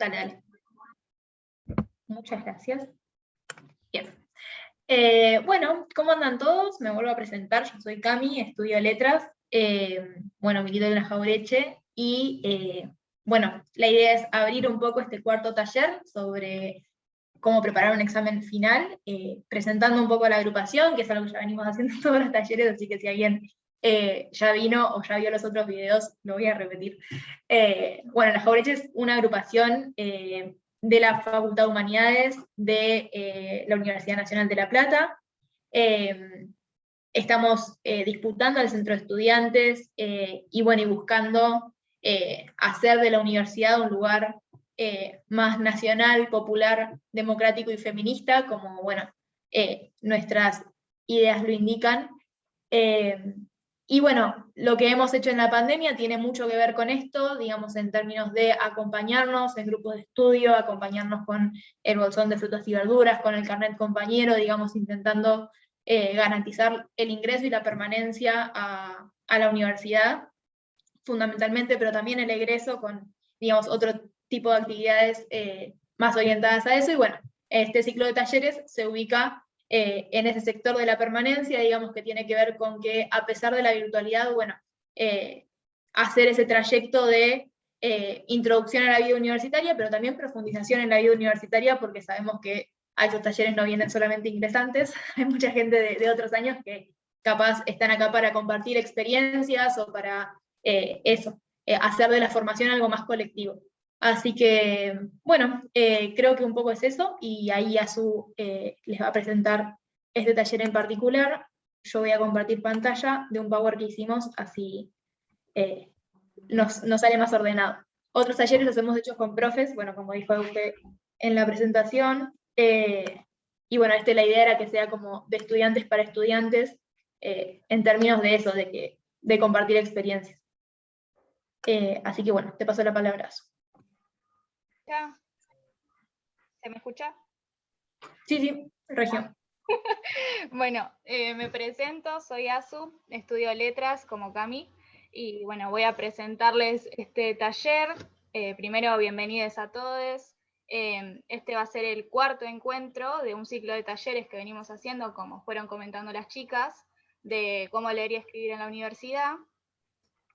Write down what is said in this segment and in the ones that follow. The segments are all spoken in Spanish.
Dale, dale. Muchas gracias. Bien. Bueno, ¿cómo andan todos? Me vuelvo a presentar, yo soy Cami, estudio letras, bueno, milito en la Jaureche, y bueno, la idea es abrir un poco este cuarto taller sobre cómo preparar un examen final, presentando un poco a la agrupación, que es algo que ya venimos haciendo en todos los talleres, así que si alguien ya vino o ya vio los otros videos, lo voy a repetir. Bueno, la Jaureche es una agrupación de la Facultad de Humanidades de la Universidad Nacional de La Plata. Estamos disputando al centro de estudiantes y bueno, y buscando hacer de la universidad un lugar más nacional, popular, democrático y feminista, como bueno, nuestras ideas lo indican. Y bueno, lo que hemos hecho en la pandemia tiene mucho que ver con esto, digamos, en términos de acompañarnos en grupos de estudio, acompañarnos con el bolsón de frutas y verduras, con el carnet compañero, digamos, intentando garantizar el ingreso y la permanencia a la universidad, fundamentalmente, pero también el egreso con, digamos, otro tipo de actividades más orientadas a eso. Y bueno, este ciclo de talleres se ubica en ese sector de la permanencia, digamos, que tiene que ver con que, a pesar de la virtualidad, bueno, hacer ese trayecto de introducción a la vida universitaria, pero también profundización en la vida universitaria, porque sabemos que a esos talleres no vienen solamente ingresantes, hay mucha gente de otros años que capaz están acá para compartir experiencias o para hacer de la formación algo más colectivo. Así que, bueno, creo que un poco es eso, y ahí Azu les va a presentar este taller en particular. Yo voy a compartir pantalla de un Power que hicimos, así nos sale más ordenado. Otros talleres los hemos hecho con profes, bueno, como dijo usted en la presentación, y bueno, la idea era que sea como de estudiantes para estudiantes, en términos de eso, de compartir experiencias. Así que bueno, te paso la palabra. ¿Se me escucha? Sí, Regio. Bueno, me presento, soy Azu, estudio letras como Cami, y bueno, voy a presentarles este taller. Primero, bienvenidos a todos. Este va a ser el cuarto encuentro de un ciclo de talleres que venimos haciendo, como fueron comentando las chicas, de cómo leer y escribir en la universidad.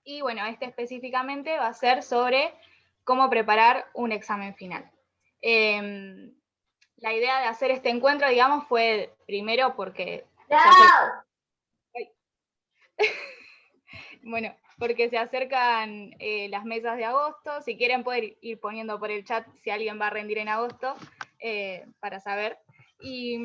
Y bueno, este específicamente va a ser sobre cómo preparar un examen final. La idea de hacer este encuentro, digamos, fue primero porque... Bueno, porque se acercan las mesas de agosto. Si quieren pueden ir poniendo por el chat si alguien va a rendir en agosto, para saber. Y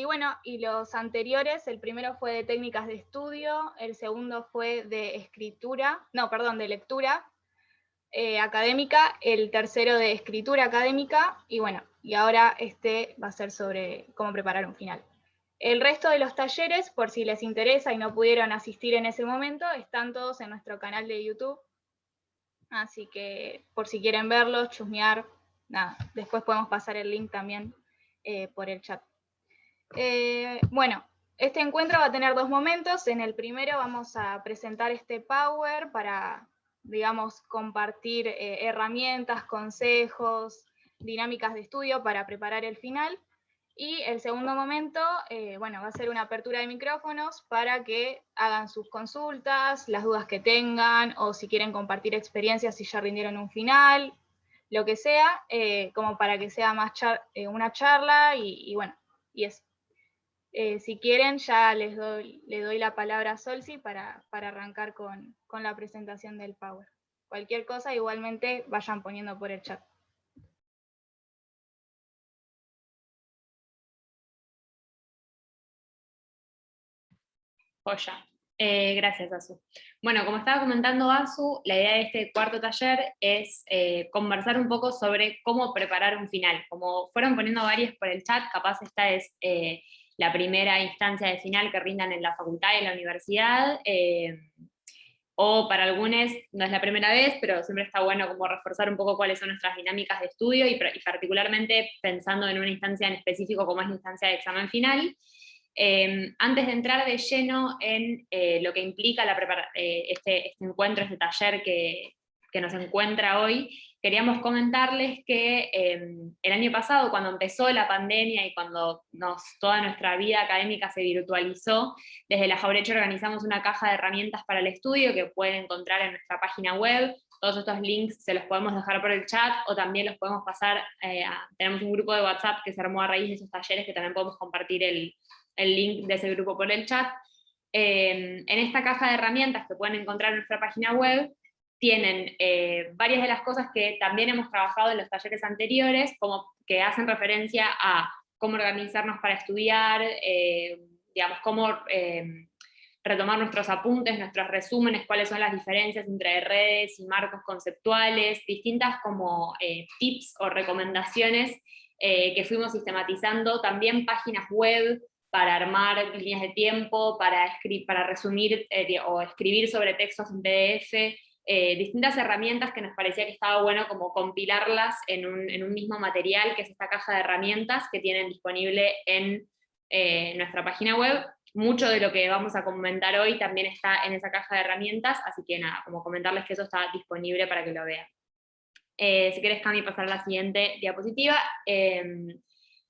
bueno, y los anteriores, el primero fue de técnicas de estudio, el segundo fue de de lectura académica, el tercero de escritura académica, y bueno, y ahora este va a ser sobre cómo preparar un final. El resto de los talleres, por si les interesa y no pudieron asistir en ese momento, están todos en nuestro canal de YouTube, así que por si quieren verlos, chusmear, nada, después podemos pasar el link también por el chat. Bueno, este encuentro va a tener dos momentos. En el primero vamos a presentar este Power para, digamos, compartir herramientas, consejos, dinámicas de estudio para preparar el final. Y el segundo momento, bueno, va a ser una apertura de micrófonos para que hagan sus consultas, las dudas que tengan, o si quieren compartir experiencias si ya rindieron un final, lo que sea, como para que sea más una charla y bueno, y eso. Si quieren, ya le doy la palabra a Solsi para arrancar con la presentación del Power. Cualquier cosa, igualmente, vayan poniendo por el chat. Joya. Gracias, Azu. Bueno, como estaba comentando Azu, la idea de este cuarto taller es conversar un poco sobre cómo preparar un final. Como fueron poniendo varias por el chat, capaz esta es la primera instancia de final que rindan en la facultad y en la universidad, o para algunos no es la primera vez, pero siempre está bueno como reforzar un poco cuáles son nuestras dinámicas de estudio y particularmente pensando en una instancia en específico como es la instancia de examen final. Antes de entrar de lleno en lo que implica este encuentro, este taller que que nos encuentra hoy, queríamos comentarles que el año pasado, cuando empezó la pandemia y cuando toda nuestra vida académica se virtualizó, desde la Jauretche organizamos una caja de herramientas para el estudio que pueden encontrar en nuestra página web. Todos estos links se los podemos dejar por el chat o también los podemos pasar, tenemos un grupo de WhatsApp que se armó a raíz de esos talleres, que también podemos compartir el link de ese grupo por el chat. En esta caja de herramientas que pueden encontrar en nuestra página web, tienen varias de las cosas que también hemos trabajado en los talleres anteriores, como que hacen referencia a cómo organizarnos para estudiar, digamos, cómo retomar nuestros apuntes, nuestros resúmenes, cuáles son las diferencias entre redes y marcos conceptuales, distintas como tips o recomendaciones que fuimos sistematizando, también páginas web para armar líneas de tiempo, para resumir o escribir sobre textos en PDF, distintas herramientas que nos parecía que estaba bueno como compilarlas en un mismo material, que es esta caja de herramientas que tienen disponible en nuestra página web. Mucho de lo que vamos a comentar hoy también está en esa caja de herramientas, así que nada, como comentarles que eso está disponible para que lo vean. Si querés, Cami, pasar a la siguiente diapositiva.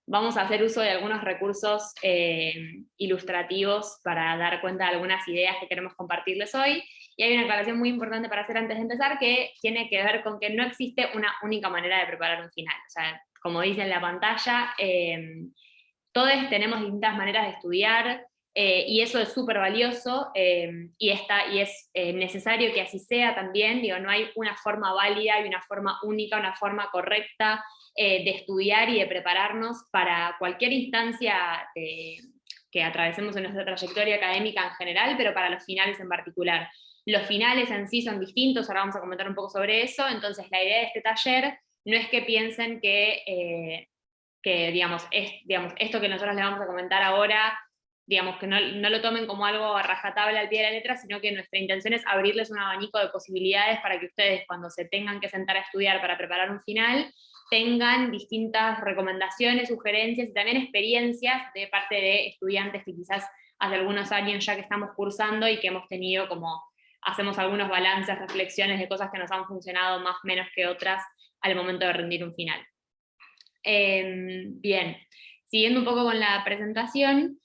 Vamos a hacer uso de algunos recursos ilustrativos para dar cuenta de algunas ideas que queremos compartirles hoy. Y hay una aclaración muy importante para hacer antes de empezar, que tiene que ver con que no existe una única manera de preparar un final. O sea, como dice en la pantalla, todos tenemos distintas maneras de estudiar, y eso es súper valioso, y es necesario que así sea también. Digo, no hay una forma válida y una forma única, una forma correcta de estudiar y de prepararnos para cualquier instancia que atravesemos en nuestra trayectoria académica en general, pero para los finales en particular. Los finales en sí son distintos, ahora vamos a comentar un poco sobre eso. Entonces la idea de este taller no es que piensen que digamos, esto que nosotros les vamos a comentar ahora, digamos, que no lo tomen como algo a rajatabla al pie de la letra, sino que nuestra intención es abrirles un abanico de posibilidades para que ustedes, cuando se tengan que sentar a estudiar para preparar un final, tengan distintas recomendaciones, sugerencias y también experiencias de parte de estudiantes que quizás hace algunos años ya que estamos cursando y que hemos tenido hacemos algunos balances, reflexiones de cosas que nos han funcionado más o menos que otras al momento de rendir un final. Bien, siguiendo un poco con la presentación,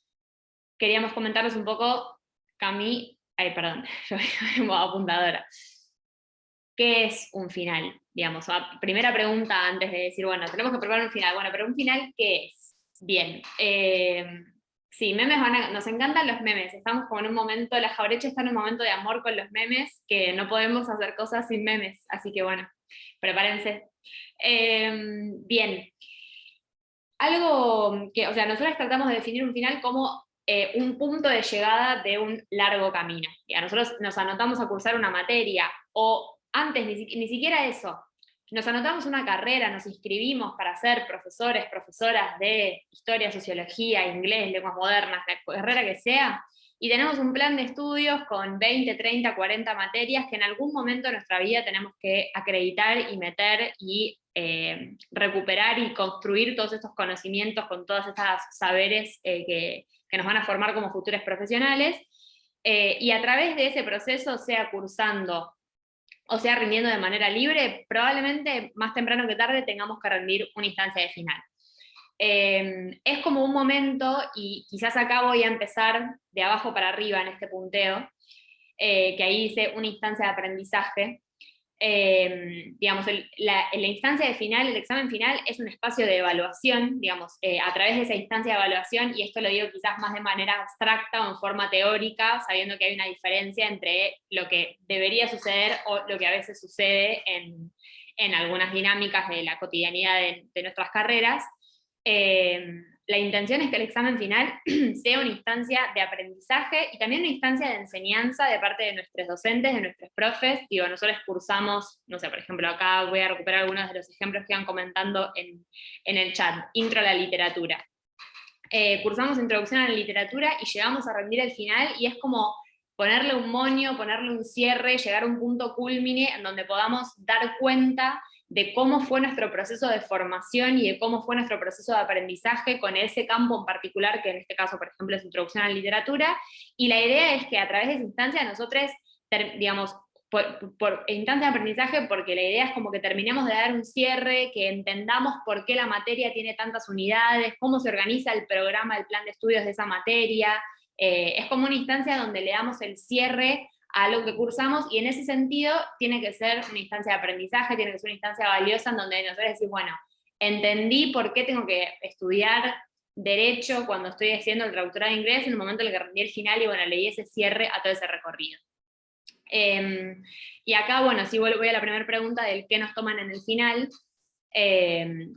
queríamos comentarles un poco, Cami, perdón, yo como apuntadora. ¿Qué es un final? Digamos, primera pregunta antes de decir, bueno, tenemos que preparar un final. Bueno, pero un final, ¿qué es? Bien, sí, memes nos encantan los memes, estamos como en un momento, la Jauretche está en un momento de amor con los memes, que no podemos hacer cosas sin memes, así que bueno, prepárense. Bien, algo que, o sea, nosotros tratamos de definir un final como un punto de llegada de un largo camino. Ya, nosotros nos anotamos a cursar una materia, o antes ni siquiera eso, nos anotamos una carrera, nos inscribimos para ser profesores, profesoras de historia, sociología, inglés, lenguas modernas, la carrera que sea, y tenemos un plan de estudios con 20, 30, 40 materias que en algún momento de nuestra vida tenemos que acreditar y meter y recuperar y construir todos estos conocimientos con todos estos saberes que nos van a formar como futuros profesionales, y a través de ese proceso, sea cursando o sea rindiendo de manera libre, probablemente más temprano que tarde tengamos que rendir una instancia de final. Es como un momento, y quizás acá voy a empezar de abajo para arriba en este punteo, que ahí dice una instancia de aprendizaje. Digamos, la instancia de final, el examen final, es un espacio de evaluación, digamos, a través de esa instancia de evaluación, y esto lo digo quizás más de manera abstracta o en forma teórica, sabiendo que hay una diferencia entre lo que debería suceder o lo que a veces sucede en algunas dinámicas de la cotidianidad de nuestras carreras. La intención es que el examen final sea una instancia de aprendizaje y también una instancia de enseñanza de parte de nuestros docentes, de nuestros profes. Digo, nosotros cursamos, no sé, por ejemplo, acá voy a recuperar algunos de los ejemplos que iban comentando en el chat. Intro a la literatura. Cursamos introducción a la literatura y llegamos a rendir el final, y es como ponerle un moño, ponerle un cierre, llegar a un punto culmine en donde podamos dar cuenta de cómo fue nuestro proceso de formación y de cómo fue nuestro proceso de aprendizaje con ese campo en particular, que en este caso, por ejemplo, es introducción a la literatura, y la idea es que a través de esa instancia nosotros, digamos, por instancia de aprendizaje, porque la idea es como que terminemos de dar un cierre, que entendamos por qué la materia tiene tantas unidades, cómo se organiza el programa, el plan de estudios de esa materia. Es como una instancia donde le damos el cierre a lo que cursamos, y en ese sentido tiene que ser una instancia de aprendizaje, tiene que ser una instancia valiosa en donde nosotros decimos, bueno, entendí por qué tengo que estudiar Derecho cuando estoy haciendo el traductorado de inglés, en el momento en el que rendí el final, y bueno, leí ese cierre a todo ese recorrido. Y acá, bueno, sí voy a la primera pregunta del qué nos toman en el final.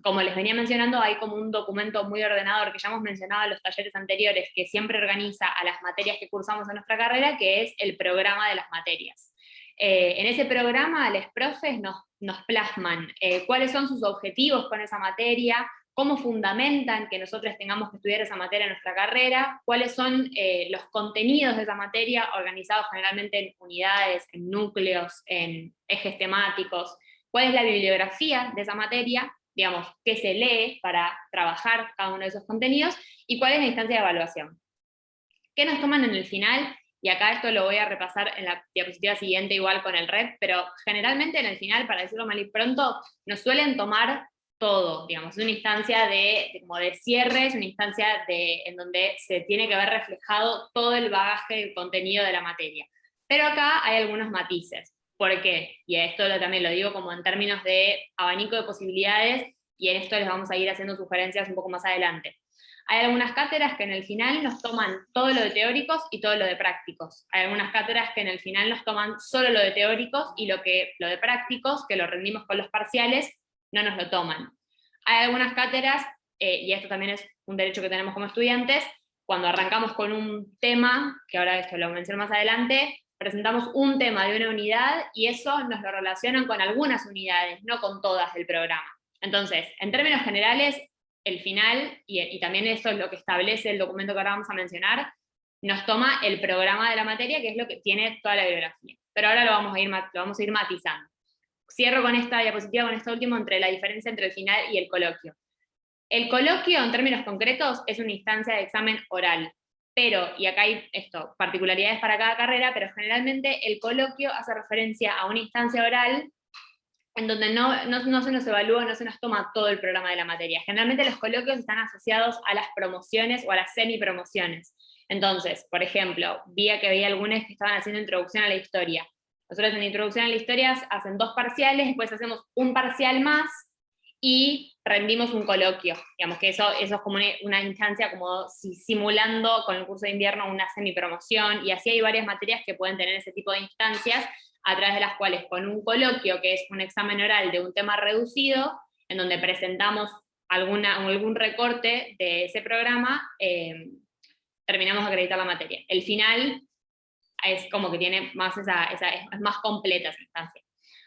Como les venía mencionando, hay como un documento muy ordenador que ya hemos mencionado en los talleres anteriores, que siempre organiza a las materias que cursamos en nuestra carrera, que es el programa de las materias. En ese programa, los profes nos plasman cuáles son sus objetivos con esa materia, cómo fundamentan que nosotros tengamos que estudiar esa materia en nuestra carrera, cuáles son los contenidos de esa materia, organizados generalmente en unidades, en núcleos, en ejes temáticos, cuál es la bibliografía de esa materia, digamos, qué se lee para trabajar cada uno de esos contenidos, y cuál es la instancia de evaluación. ¿Qué nos toman en el final? Y acá esto lo voy a repasar en la diapositiva siguiente igual con el REP, pero generalmente en el final, para decirlo mal y pronto, nos suelen tomar todo, digamos, es una instancia como de cierre, es una instancia en donde se tiene que ver reflejado todo el bagaje del contenido de la materia. Pero acá hay algunos matices. ¿Por qué? Y esto también lo digo como en términos de abanico de posibilidades, y en esto les vamos a ir haciendo sugerencias un poco más adelante. Hay algunas cátedras que en el final nos toman todo lo de teóricos y todo lo de prácticos. Hay algunas cátedras que en el final nos toman solo lo de teóricos, y lo de prácticos, que lo rendimos con los parciales, no nos lo toman. Hay algunas cátedras, y esto también es un derecho que tenemos como estudiantes, cuando arrancamos con un tema, que ahora esto lo menciono más adelante, presentamos un tema de una unidad, y eso nos lo relacionan con algunas unidades, no con todas del programa. Entonces, en términos generales, el final, y también esto es lo que establece el documento que ahora vamos a mencionar, nos toma el programa de la materia, que es lo que tiene toda la bibliografía. Pero ahora lo vamos a ir matizando. Cierro con esta diapositiva, con esto último, entre la diferencia entre el final y el coloquio. El coloquio, en términos concretos, es una instancia de examen oral, pero, y acá hay particularidades para cada carrera, pero generalmente el coloquio hace referencia a una instancia oral en donde no se nos evalúa, no se nos toma todo el programa de la materia. Generalmente los coloquios están asociados a las promociones o a las semipromociones. Entonces, por ejemplo, vi que había algunos que estaban haciendo introducción a la historia. Nosotros en introducción a la historia hacen 2 parciales, después hacemos un parcial más, y rendimos un coloquio. Digamos que eso es como una instancia como simulando con el curso de invierno una semipromoción, y así hay varias materias que pueden tener ese tipo de instancias, a través de las cuales con un coloquio, que es un examen oral de un tema reducido, en donde presentamos algún recorte de ese programa, terminamos de acreditar la materia. El final es como que tiene más es más completa esa instancia.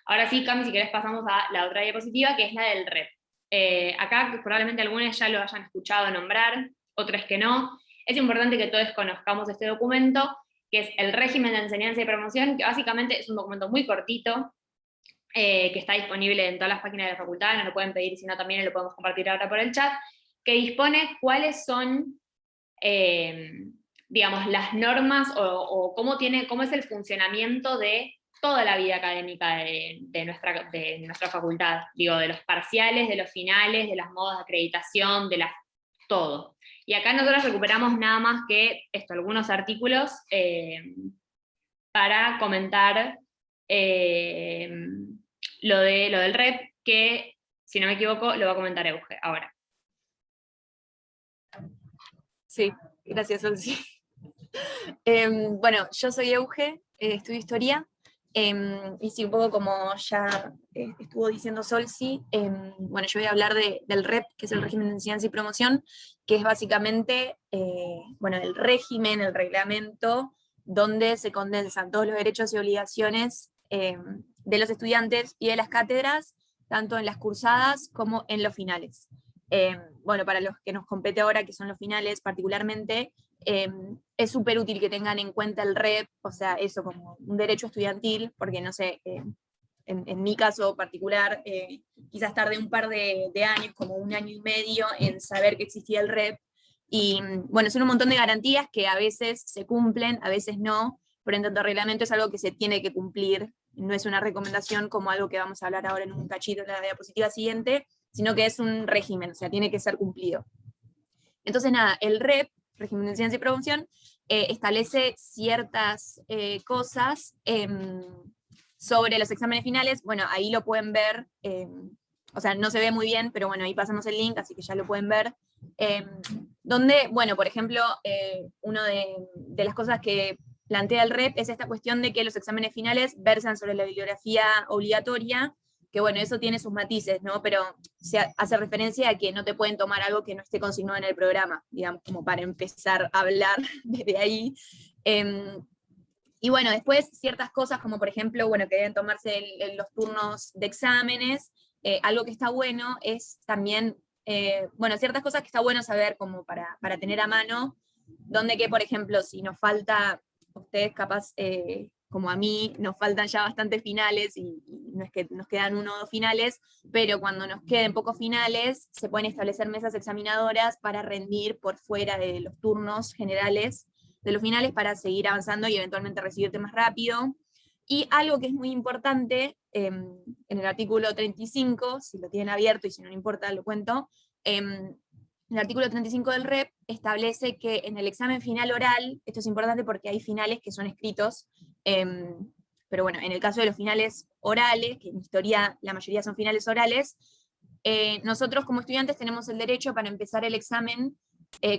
Ahora sí, Cami, si querés pasamos a la otra diapositiva, que es la del REP. Acá probablemente algunos ya lo hayan escuchado nombrar, otros que no. Es importante que todos conozcamos este documento, que es el régimen de enseñanza y promoción, que básicamente es un documento muy cortito, que está disponible en todas las páginas de la facultad, nos lo pueden pedir, si no también lo podemos compartir ahora por el chat, que dispone cuáles son, digamos, las normas o cómo es el funcionamiento de toda la vida académica de nuestra facultad, digo, de los parciales, de los finales, de las modos de acreditación, todo. Y acá nosotros recuperamos nada más que algunos artículos para comentar lo del REP, que, si no me equivoco, lo va a comentar Euge ahora. Sí, gracias, Solsi. Bueno, yo soy Euge, estudio Historia, y sí, un poco como ya estuvo diciendo Solsi, bueno, yo voy a hablar del REP, que es el régimen de enseñanza y promoción, que es básicamente, bueno, el régimen, el reglamento, donde se condensan todos los derechos y obligaciones de los estudiantes y de las cátedras, tanto en las cursadas como en los finales. Bueno, para los que nos compete ahora, que son los finales particularmente, es súper útil que tengan en cuenta el REP, o sea, eso como un derecho estudiantil, porque no sé, en mi caso particular, quizás tardé un par de años, como 1 año y medio, en saber que existía el REP, y bueno, son un montón de garantías que a veces se cumplen, a veces no, pero en tanto reglamento es algo que se tiene que cumplir no es una recomendación como algo que vamos a hablar ahora en un cachito en la diapositiva siguiente, sino que es un régimen, o sea, tiene que ser cumplido. Entonces, nada, el REP, Régimen de Enseñanza y Promoción, establece ciertas cosas sobre los exámenes finales. Bueno, ahí lo pueden ver, o sea, no se ve muy bien, pero bueno, ahí pasamos el link, así que ya lo pueden ver. Donde, bueno, por ejemplo, una de las cosas que plantea el REP es esta cuestión de que los exámenes finales versan sobre la bibliografía obligatoria, que bueno, eso tiene sus matices, ¿no? Pero se hace referencia a que no te pueden tomar algo que no esté consignado en el programa, digamos, como para empezar a hablar desde ahí. Y bueno, después ciertas cosas como por ejemplo, bueno, que deben tomarse en los turnos de exámenes. Algo que está bueno es también, bueno, ciertas cosas que está bueno saber como para tener a mano, donde que por ejemplo, si nos falta, ustedes capaz, como a mí, nos faltan ya bastantes finales, y no es que nos quedan 1 o 2 finales, pero cuando nos queden pocos finales, se pueden establecer mesas examinadoras para rendir por fuera de los turnos generales de los finales para seguir avanzando y eventualmente recibirte más rápido. Y algo que es muy importante, en el artículo 35, si lo tienen abierto y si no importa lo cuento, el artículo 35 del REP establece que en el examen final oral, esto es importante porque hay finales que son escritos, pero bueno, en el caso de los finales orales, que en historia la mayoría son finales orales, nosotros como estudiantes tenemos el derecho para empezar el examen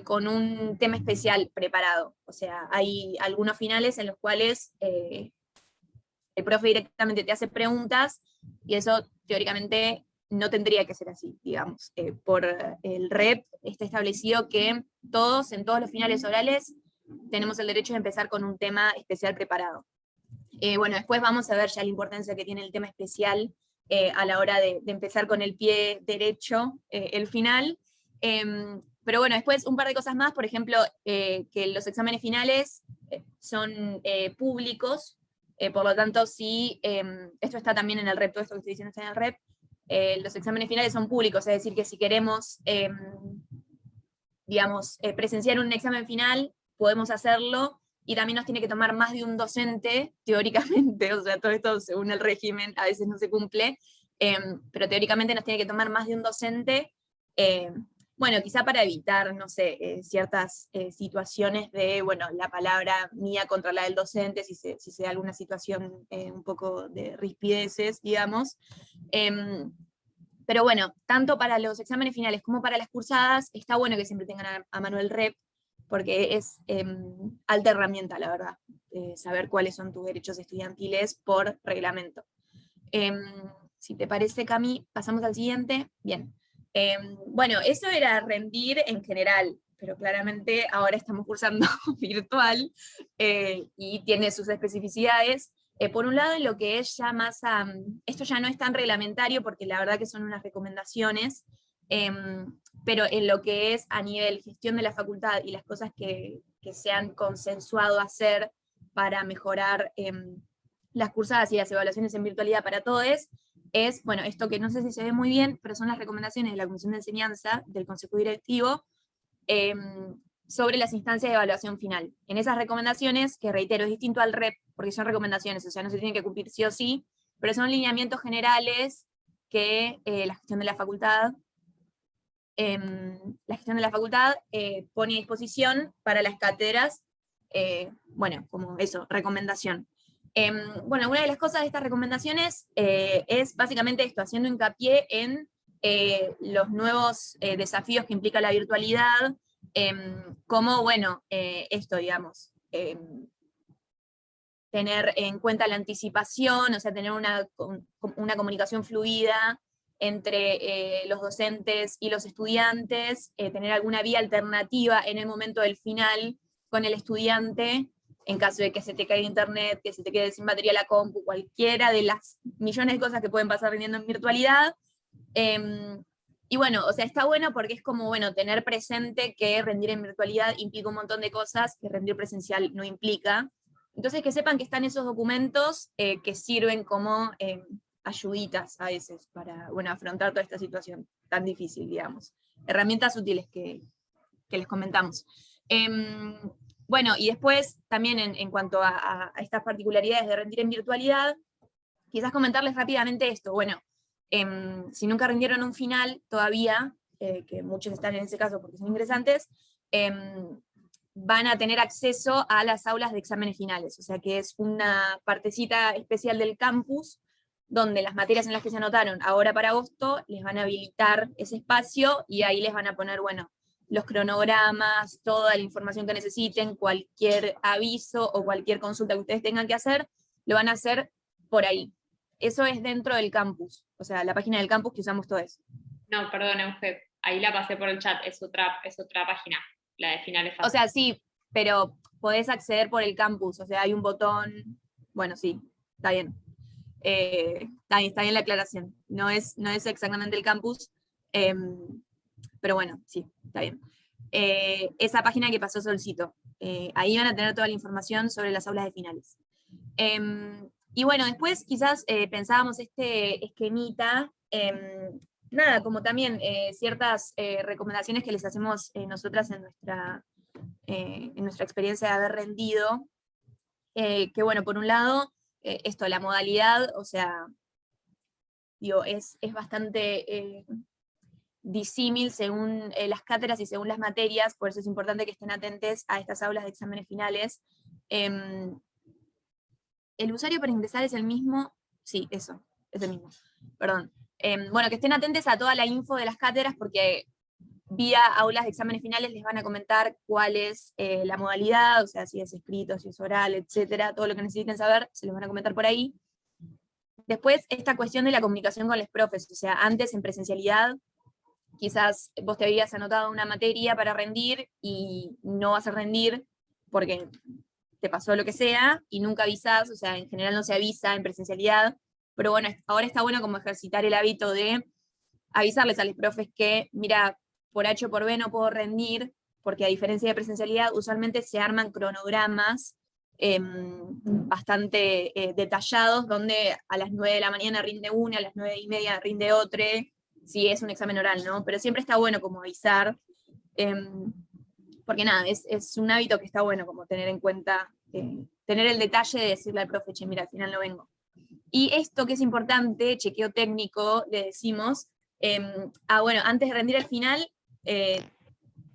con un tema especial preparado. O sea, hay algunos finales en los cuales el profe directamente te hace preguntas, y eso teóricamente no tendría que ser así, digamos. Por el REP está establecido que todos, en todos los finales orales, tenemos el derecho de empezar con un tema especial preparado. Bueno, después vamos a ver ya la importancia que tiene el tema especial a la hora de empezar con el pie derecho el final. Pero bueno, después un par de cosas más, por ejemplo, que los exámenes finales son públicos, por lo tanto, si, esto está también en el REP, todo esto que estoy diciendo está en el REP, los exámenes finales son públicos, es decir, que si queremos, digamos, presenciar un examen final, podemos hacerlo, y también nos tiene que tomar más de un docente, teóricamente, o sea, todo esto según el régimen a veces no se cumple, pero teóricamente nos tiene que tomar más de un docente, bueno, quizá para evitar, no sé, ciertas situaciones de, bueno, la palabra mía contra la del docente, si se da alguna situación un poco de rispideces, digamos. Pero bueno, tanto para los exámenes finales como para las cursadas, está bueno que siempre tengan a mano el REP, porque es alta herramienta, la verdad, saber cuáles son tus derechos estudiantiles por reglamento. Si te parece, Cami, pasamos al siguiente. Bien. Bueno, eso era rendir en general, pero claramente ahora estamos cursando virtual y tiene sus especificidades. Por un lado, en lo que es ya más, esto ya no es tan reglamentario porque la verdad que son unas recomendaciones, pero en lo que es a nivel gestión de la facultad y las cosas que se han consensuado hacer para mejorar las cursadas y las evaluaciones en virtualidad para todos, es, bueno, esto que no sé si se ve muy bien, pero son las recomendaciones de la Comisión de Enseñanza del Consejo Directivo sobre las instancias de evaluación final. En esas recomendaciones, que reitero, es distinto al REP, porque son recomendaciones, o sea, no se tienen que cumplir sí o sí, pero son lineamientos generales que la gestión de la facultad pone a disposición para las cátedras, bueno, como eso, recomendación. Bueno, alguna de las cosas de estas recomendaciones es básicamente esto, haciendo hincapié en los nuevos desafíos que implica la virtualidad, como, bueno, esto, digamos, tener en cuenta la anticipación, o sea, tener una comunicación fluida entre los docentes y los estudiantes, tener alguna vía alternativa en el momento del final con el estudiante, en caso de que se te caiga internet, que se te quede sin batería la compu, cualquiera de las millones de cosas que pueden pasar rindiendo en virtualidad. Y bueno, o sea, está bueno porque es como, bueno, tener presente que rendir en virtualidad implica un montón de cosas que rendir presencial no implica. Entonces que sepan que están esos documentos que sirven como ayuditas a veces para, bueno, afrontar toda esta situación tan difícil, digamos. Herramientas útiles que les comentamos. Bueno, y después también en cuanto a estas particularidades de rendir en virtualidad, quizás comentarles rápidamente esto. Bueno, si nunca rindieron un final todavía, que muchos están en ese caso porque son ingresantes, van a tener acceso a las aulas de exámenes finales, o sea que es una partecita especial del campus donde las materias en las que se anotaron ahora para agosto les van a habilitar ese espacio y ahí les van a poner, bueno, los cronogramas, toda la información que necesiten, cualquier aviso o cualquier consulta que ustedes tengan que hacer, lo van a hacer por ahí. Eso es dentro del campus, o sea, la página del campus que usamos todos. No, perdón, Euge, ahí la pasé por el chat, es otra página, la de finales fáciles. O sea, sí, pero podés acceder por el campus, o sea, hay un botón, bueno, sí, está bien. Está bien la aclaración, no es exactamente el campus, pero bueno, sí, está bien. Esa página que pasó Solcito, ahí van a tener toda la información sobre las aulas de finales. Y bueno, después quizás pensábamos este esquemita, nada, como también ciertas recomendaciones que les hacemos nosotras en nuestra experiencia de haber rendido, que bueno, por un lado, esto, la modalidad, o sea, digo, es bastante disímil según las cátedras y según las materias, por eso es importante que estén atentos a estas aulas de exámenes finales. ¿El usuario para ingresar es el mismo? Sí, eso, es el mismo, perdón. Bueno, que estén atentos a toda la info de las cátedras, porque vía aulas de exámenes finales les van a comentar cuál es la modalidad, o sea, si es escrito, si es oral, etcétera, todo lo que necesiten saber, se los van a comentar por ahí. Después, esta cuestión de la comunicación con los profes, o sea, antes en presencialidad, quizás vos te habías anotado una materia para rendir y no vas a rendir porque te pasó lo que sea y nunca avisás, o sea, en general no se avisa en presencialidad, pero bueno, ahora está bueno como ejercitar el hábito de avisarles a los profes que, mira, por H o por B no puedo rendir, porque a diferencia de presencialidad, usualmente se arman cronogramas bastante detallados, donde a las 9 de la mañana rinde una, a las 9:30 rinde otra, si es un examen oral, ¿no? Pero siempre está bueno como avisar, porque nada, es un hábito que está bueno como tener en cuenta, tener el detalle de decirle al profe, che, mira, al final no vengo. Y esto que es importante, chequeo técnico, le decimos, bueno, antes de rendir el final,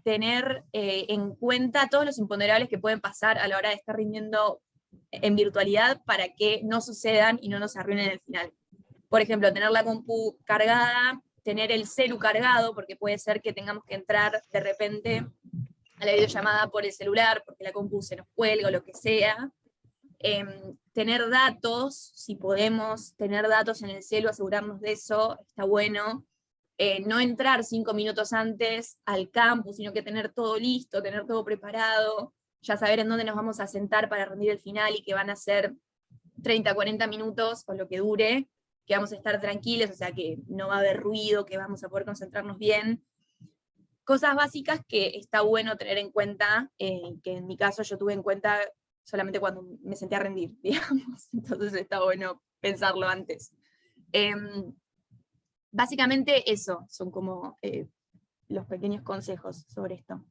tener en cuenta todos los imponderables que pueden pasar a la hora de estar rindiendo en virtualidad para que no sucedan y no nos arruinen el final. Por ejemplo, tener la compu cargada, tener el celu cargado, porque puede ser que tengamos que entrar de repente a la videollamada por el celular, porque la compu se nos cuelga o lo que sea. Tener datos, si podemos tener datos en el celu, asegurarnos de eso, está bueno. No entrar 5 minutos antes al campus, sino que tener todo listo, tener todo preparado, ya saber en dónde nos vamos a sentar para rendir el final y que van a ser 30, 40 minutos o lo que dure, que vamos a estar tranquilos, o sea que no va a haber ruido, que vamos a poder concentrarnos bien. Cosas básicas que está bueno tener en cuenta, que en mi caso yo tuve en cuenta solamente cuando me senté a rendir, digamos, entonces está bueno pensarlo antes. Básicamente eso, son como los pequeños consejos sobre esto.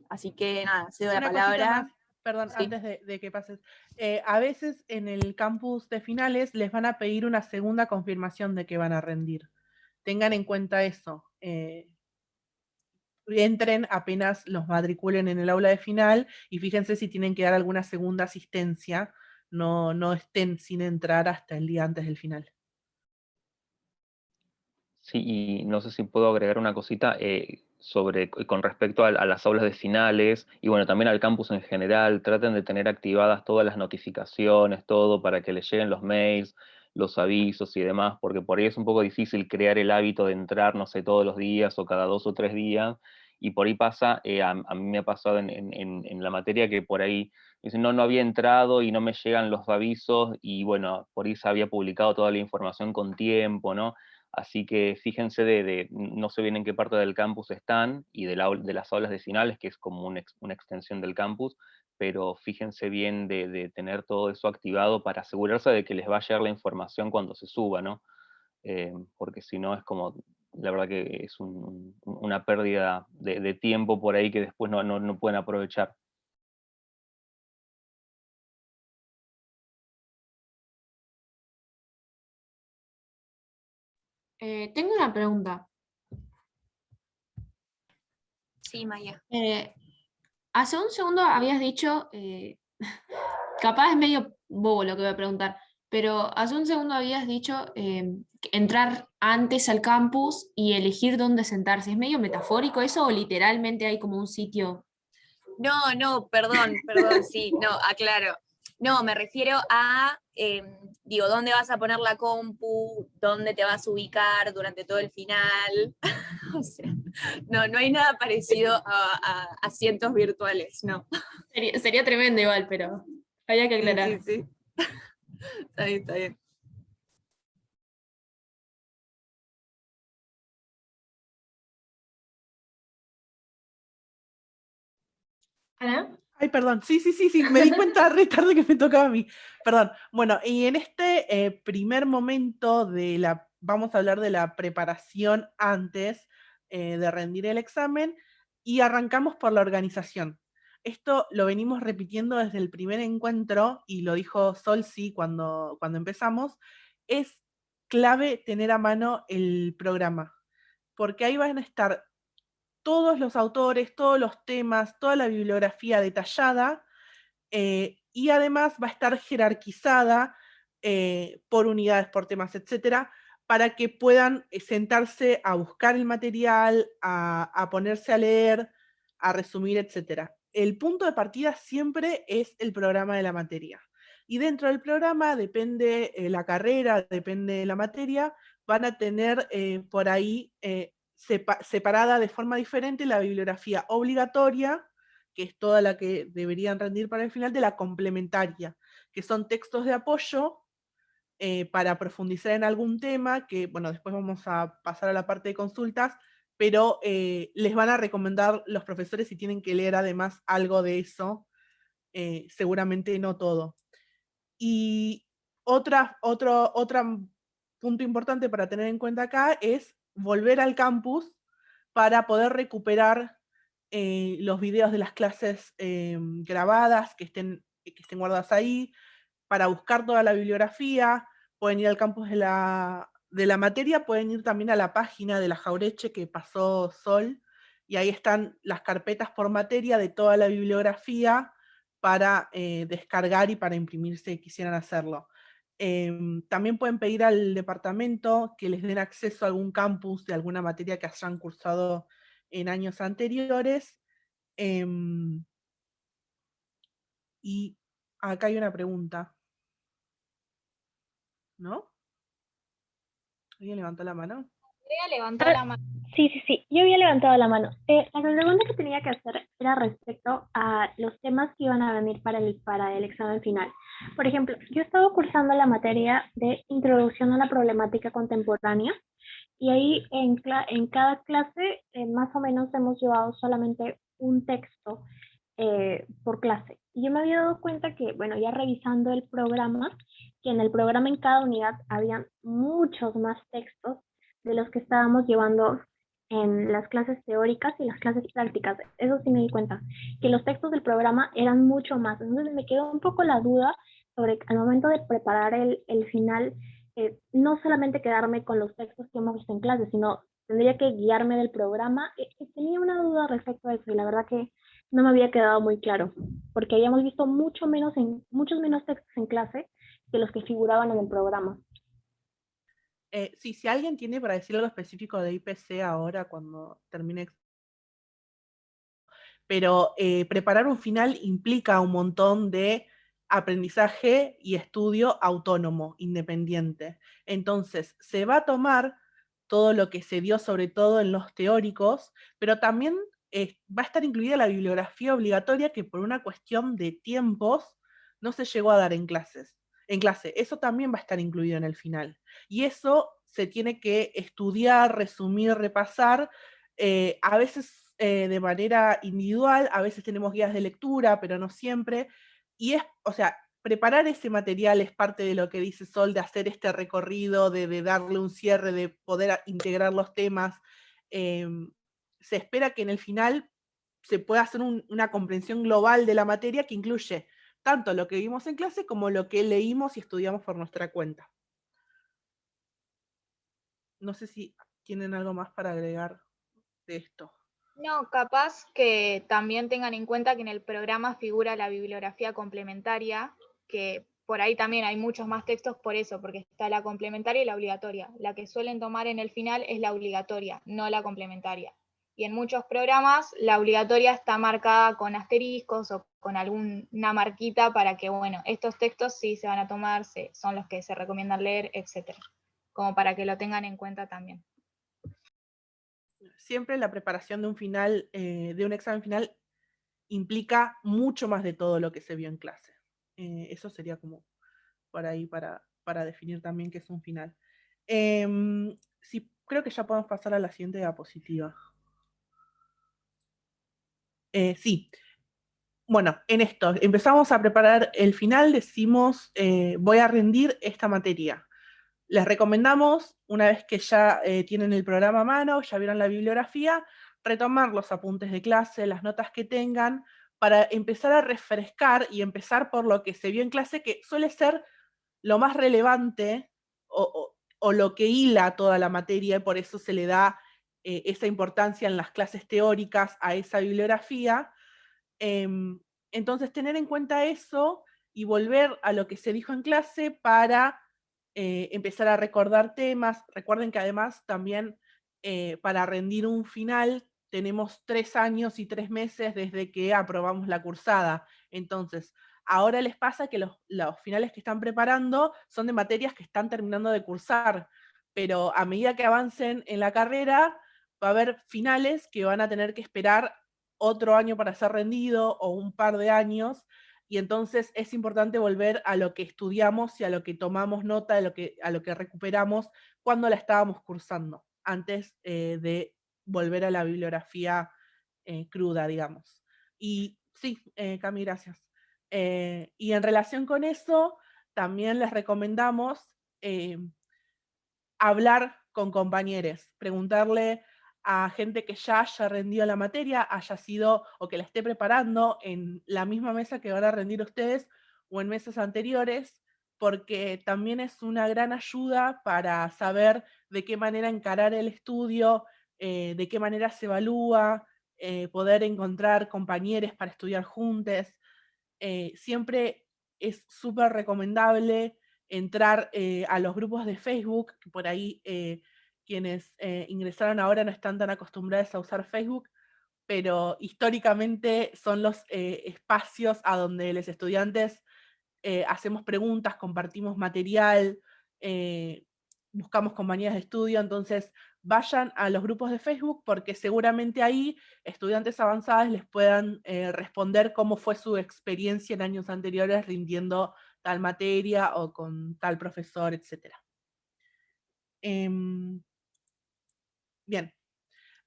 Así que nada, cedo la palabra. Más, perdón, sí. Antes de que pases. A veces en el campus de finales les van a pedir una segunda confirmación de que van a rendir. Tengan en cuenta eso. Entren apenas los matriculen en el aula de final y fíjense si tienen que dar alguna segunda asistencia. No estén sin entrar hasta el día antes del final. Sí, y no sé si puedo agregar una cosita con respecto a las aulas de finales y bueno, también al campus en general. Traten de tener activadas todas las notificaciones, todo para que les lleguen los mails, los avisos y demás, porque por ahí es un poco difícil crear el hábito de entrar, no sé, todos los días o cada 2 o 3 días, y por ahí pasa, a mí me ha pasado en la materia que por ahí dicen, no había entrado y no me llegan los avisos, y bueno, por ahí se había publicado toda la información con tiempo, ¿no? Así que fíjense no sé bien en qué parte del campus están, y de las aulas de finales, que es como una extensión del campus, pero fíjense bien de tener todo eso activado para asegurarse de que les va a llegar la información cuando se suba, ¿no? Porque si no es como, la verdad que es una pérdida de tiempo por ahí que después no pueden aprovechar. Tengo una pregunta. Sí, Maya. Hace un segundo habías dicho, capaz es medio bobo lo que voy a preguntar, pero hace un segundo habías dicho entrar antes al campus y elegir dónde sentarse. ¿Es medio metafórico eso o literalmente hay como un sitio? No, perdón, sí, no, aclaro. No, me refiero a, digo, dónde vas a poner la compu, dónde te vas a ubicar durante todo el final. O sea, no hay nada parecido a asientos virtuales, no. Sería tremendo igual, pero había que aclarar. Sí. Está bien. ¿Ana? Ay, perdón, sí, me di cuenta re tarde que me tocaba a mí. Perdón. Bueno, y en este primer momento vamos a hablar de la preparación antes de rendir el examen, y arrancamos por la organización. Esto lo venimos repitiendo desde el primer encuentro, y lo dijo Solsi cuando empezamos. Es clave tener a mano el programa, porque ahí van a estar todos los autores, todos los temas, toda la bibliografía detallada, y además va a estar jerarquizada por unidades, por temas, etcétera, para que puedan sentarse a buscar el material, a ponerse a leer, a resumir, etcétera. El punto de partida siempre es el programa de la materia. Y dentro del programa, depende la carrera, depende la materia, van a tener por ahí separada de forma diferente la bibliografía obligatoria, que es toda la que deberían rendir para el final, de la complementaria, que son textos de apoyo para profundizar en algún tema, que bueno, después vamos a pasar a la parte de consultas, pero les van a recomendar los profesores si tienen que leer además algo de eso, seguramente no todo. Y otro punto importante para tener en cuenta acá es volver al campus para poder recuperar los videos de las clases grabadas que estén guardadas ahí, para buscar toda la bibliografía. Pueden ir al campus de la materia, pueden ir también a la página de la Jauretche que pasó Sol, y ahí están las carpetas por materia de toda la bibliografía para descargar y para imprimir si quisieran hacerlo. También pueden pedir al departamento que les den acceso a algún campus de alguna materia que hayan cursado en años anteriores. Y acá hay una pregunta, ¿no? ¿Alguien levantó la mano? Andrea levantó la mano. Sí, yo había levantado la mano. La pregunta que tenía que hacer era respecto a los temas que iban a venir para el examen final. Por ejemplo, yo estaba cursando la materia de Introducción a la Problemática Contemporánea, y ahí en cada clase más o menos hemos llevado solamente un texto por clase. Y yo me había dado cuenta que, bueno, ya revisando el programa, que en el programa en cada unidad habían muchos más textos de los que estábamos llevando en las clases teóricas y las clases prácticas. Eso sí me di cuenta, que los textos del programa eran mucho más. Entonces me quedó un poco la duda sobre, al momento de preparar el final, no solamente quedarme con los textos que hemos visto en clase, sino tendría que guiarme del programa. Tenía una duda respecto a eso, y la verdad que no me había quedado muy claro, porque habíamos visto muchos menos textos en clase que los que figuraban en el programa. Sí, si alguien tiene para decir algo específico de IPC ahora, cuando termine. Pero preparar un final implica un montón de aprendizaje y estudio autónomo, independiente. Entonces, se va a tomar todo lo que se dio, sobre todo en los teóricos, pero también va a estar incluida la bibliografía obligatoria, que por una cuestión de tiempos no se llegó a dar en clase. Eso también va a estar incluido en el final. Y eso se tiene que estudiar, resumir, repasar, a veces de manera individual, a veces tenemos guías de lectura, pero no siempre. Y o sea, preparar ese material es parte de lo que dice Sol, de hacer este recorrido, de darle un cierre, de poder integrar los temas. Se espera que en el final se pueda hacer una comprensión global de la materia, que incluye tanto lo que vimos en clase como lo que leímos y estudiamos por nuestra cuenta. No sé si tienen algo más para agregar de esto. No, capaz que también tengan en cuenta que en el programa figura la bibliografía complementaria, que por ahí también hay muchos más textos por eso, porque está la complementaria y la obligatoria. La que suelen tomar en el final es la obligatoria, no la complementaria. Y en muchos programas la obligatoria está marcada con asteriscos o con alguna marquita para que, bueno, estos textos sí se van a tomar, son los que se recomiendan leer, etc. Como para que lo tengan en cuenta también. Siempre la preparación de un final, de un examen final, implica mucho más de todo lo que se vio en clase. Eso sería como por ahí para definir también qué es un final. Sí, creo que ya podemos pasar a la siguiente diapositiva. Sí. Bueno, en esto, empezamos a preparar el final, decimos, voy a rendir esta materia. Les recomendamos, una vez que ya tienen el programa a mano, ya vieron la bibliografía, retomar los apuntes de clase, las notas que tengan, para empezar a refrescar y empezar por lo que se vio en clase, que suele ser lo más relevante o lo que hila toda la materia, y por eso se le da esa importancia en las clases teóricas a esa bibliografía. Entonces, tener en cuenta eso y volver a lo que se dijo en clase para empezar a recordar temas. Recuerden que además también para rendir un final tenemos 3 años y 3 meses desde que aprobamos la cursada. Entonces, ahora les pasa que los finales que están preparando son de materias que están terminando de cursar, pero a medida que avancen en la carrera va a haber finales que van a tener que esperar otro año para ser rendido o un par de años, y entonces es importante volver a lo que estudiamos y a lo que tomamos nota, a lo que recuperamos cuando la estábamos cursando, antes de volver a la bibliografía cruda, digamos. Y sí, Cami, gracias. Y en relación con eso, también les recomendamos hablar con compañeros, preguntarle a gente que ya haya rendido la materia, haya sido o que la esté preparando en la misma mesa que van a rendir ustedes o en mesas anteriores, porque también es una gran ayuda para saber de qué manera encarar el estudio, de qué manera se evalúa, poder encontrar compañeros para estudiar juntos. Siempre es súper recomendable entrar a los grupos de Facebook, que por ahí quienes ingresaron ahora no están tan acostumbrados a usar Facebook, pero históricamente son los espacios a donde los estudiantes hacemos preguntas, compartimos material, buscamos compañías de estudio. Entonces vayan a los grupos de Facebook porque seguramente ahí estudiantes avanzados les puedan responder cómo fue su experiencia en años anteriores rindiendo tal materia o con tal profesor, etc. Bien.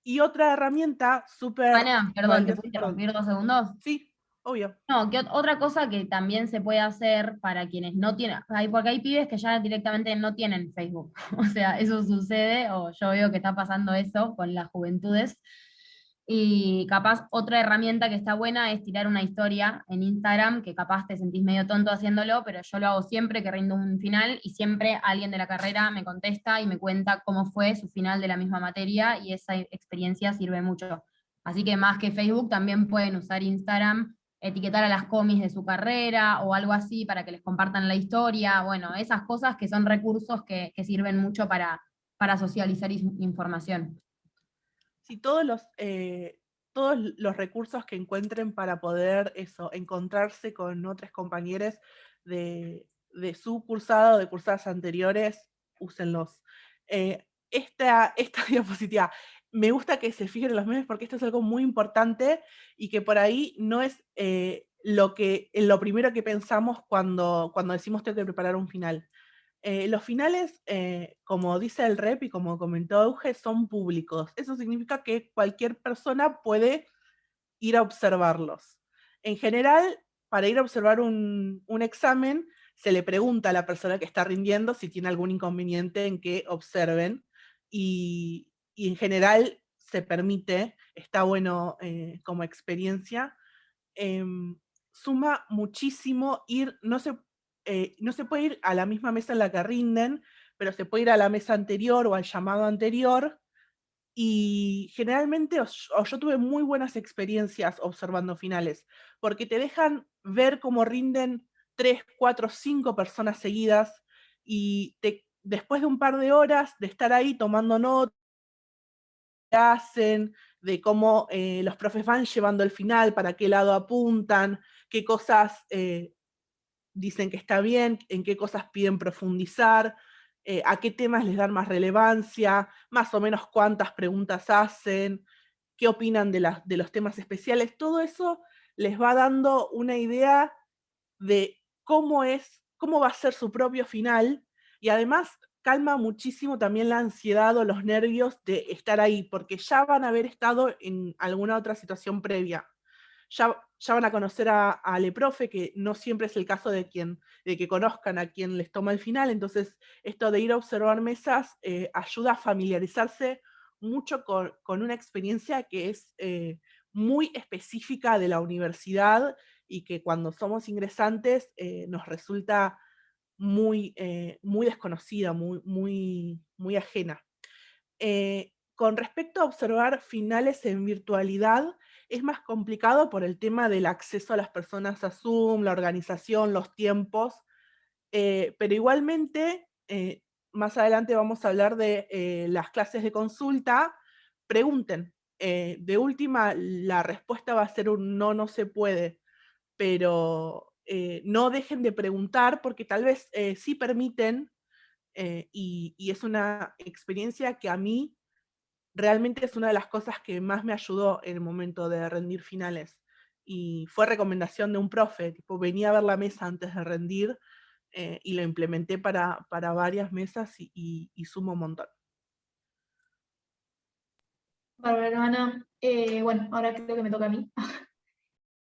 Y otra herramienta súper... Ana, perdón, ¿te puedo interrumpir 2 segundos? Sí, obvio. No, que otra cosa que también se puede hacer para quienes no tienen, porque hay pibes que ya directamente no tienen Facebook, o sea, eso sucede, o yo veo que está pasando eso con las juventudes, y capaz otra herramienta que está buena es tirar una historia en Instagram, que capaz te sentís medio tonto haciéndolo, pero yo lo hago siempre que rindo un final, y siempre alguien de la carrera me contesta y me cuenta cómo fue su final de la misma materia, y esa experiencia sirve mucho. Así que más que Facebook, también pueden usar Instagram, etiquetar a las comis de su carrera o algo así para que les compartan la historia. Bueno, esas cosas que son recursos que sirven mucho para socializar información. Sí, todos los recursos que encuentren para poder encontrarse con otros compañeros de su cursado, de cursadas anteriores, úsenlos. Esta diapositiva, me gusta que se fijen en los memes porque esto es algo muy importante y que por ahí no es lo primero que pensamos cuando decimos tengo que preparar un final. Los finales, como dice el rep y como comentó Euge, son públicos. Eso significa que cualquier persona puede ir a observarlos. En general, para ir a observar un examen, se le pregunta a la persona que está rindiendo si tiene algún inconveniente en que observen, y en general se permite, está bueno como experiencia. Suma muchísimo ir, no se puede ir a la misma mesa en la que rinden, pero se puede ir a la mesa anterior o al llamado anterior, y generalmente yo tuve muy buenas experiencias observando finales, porque te dejan ver cómo rinden 3, 4, 5 personas seguidas, y después de un par de horas de estar ahí tomando notas, hacen, de cómo los profes van llevando el final, para qué lado apuntan, qué cosas dicen que está bien, en qué cosas piden profundizar, a qué temas les dan más relevancia, más o menos cuántas preguntas hacen, qué opinan de los temas especiales. Todo eso les va dando una idea de cómo va a ser su propio final, y además calma muchísimo también la ansiedad o los nervios de estar ahí, porque ya van a haber estado en alguna otra situación previa. Ya van a conocer al profe, que no siempre es el caso de que conozcan a quien les toma el final. Entonces, esto de ir a observar mesas ayuda a familiarizarse mucho con una experiencia que es muy específica de la universidad, y que cuando somos ingresantes nos resulta muy desconocida, muy ajena. Con respecto a observar finales en virtualidad, es más complicado por el tema del acceso a las personas a Zoom, la organización, los tiempos, pero igualmente, más adelante vamos a hablar de las clases de consulta. Pregunten. De última, la respuesta va a ser un no, no se puede, pero no dejen de preguntar, porque tal vez sí permiten, y es una experiencia que a mí realmente es una de las cosas que más me ayudó en el momento de rendir finales. Y fue recomendación de un profe, tipo, venía a ver la mesa antes de rendir, y lo implementé para varias mesas, y sumo un montón. Bárbara, hermana. Bueno, ahora creo que me toca a mí.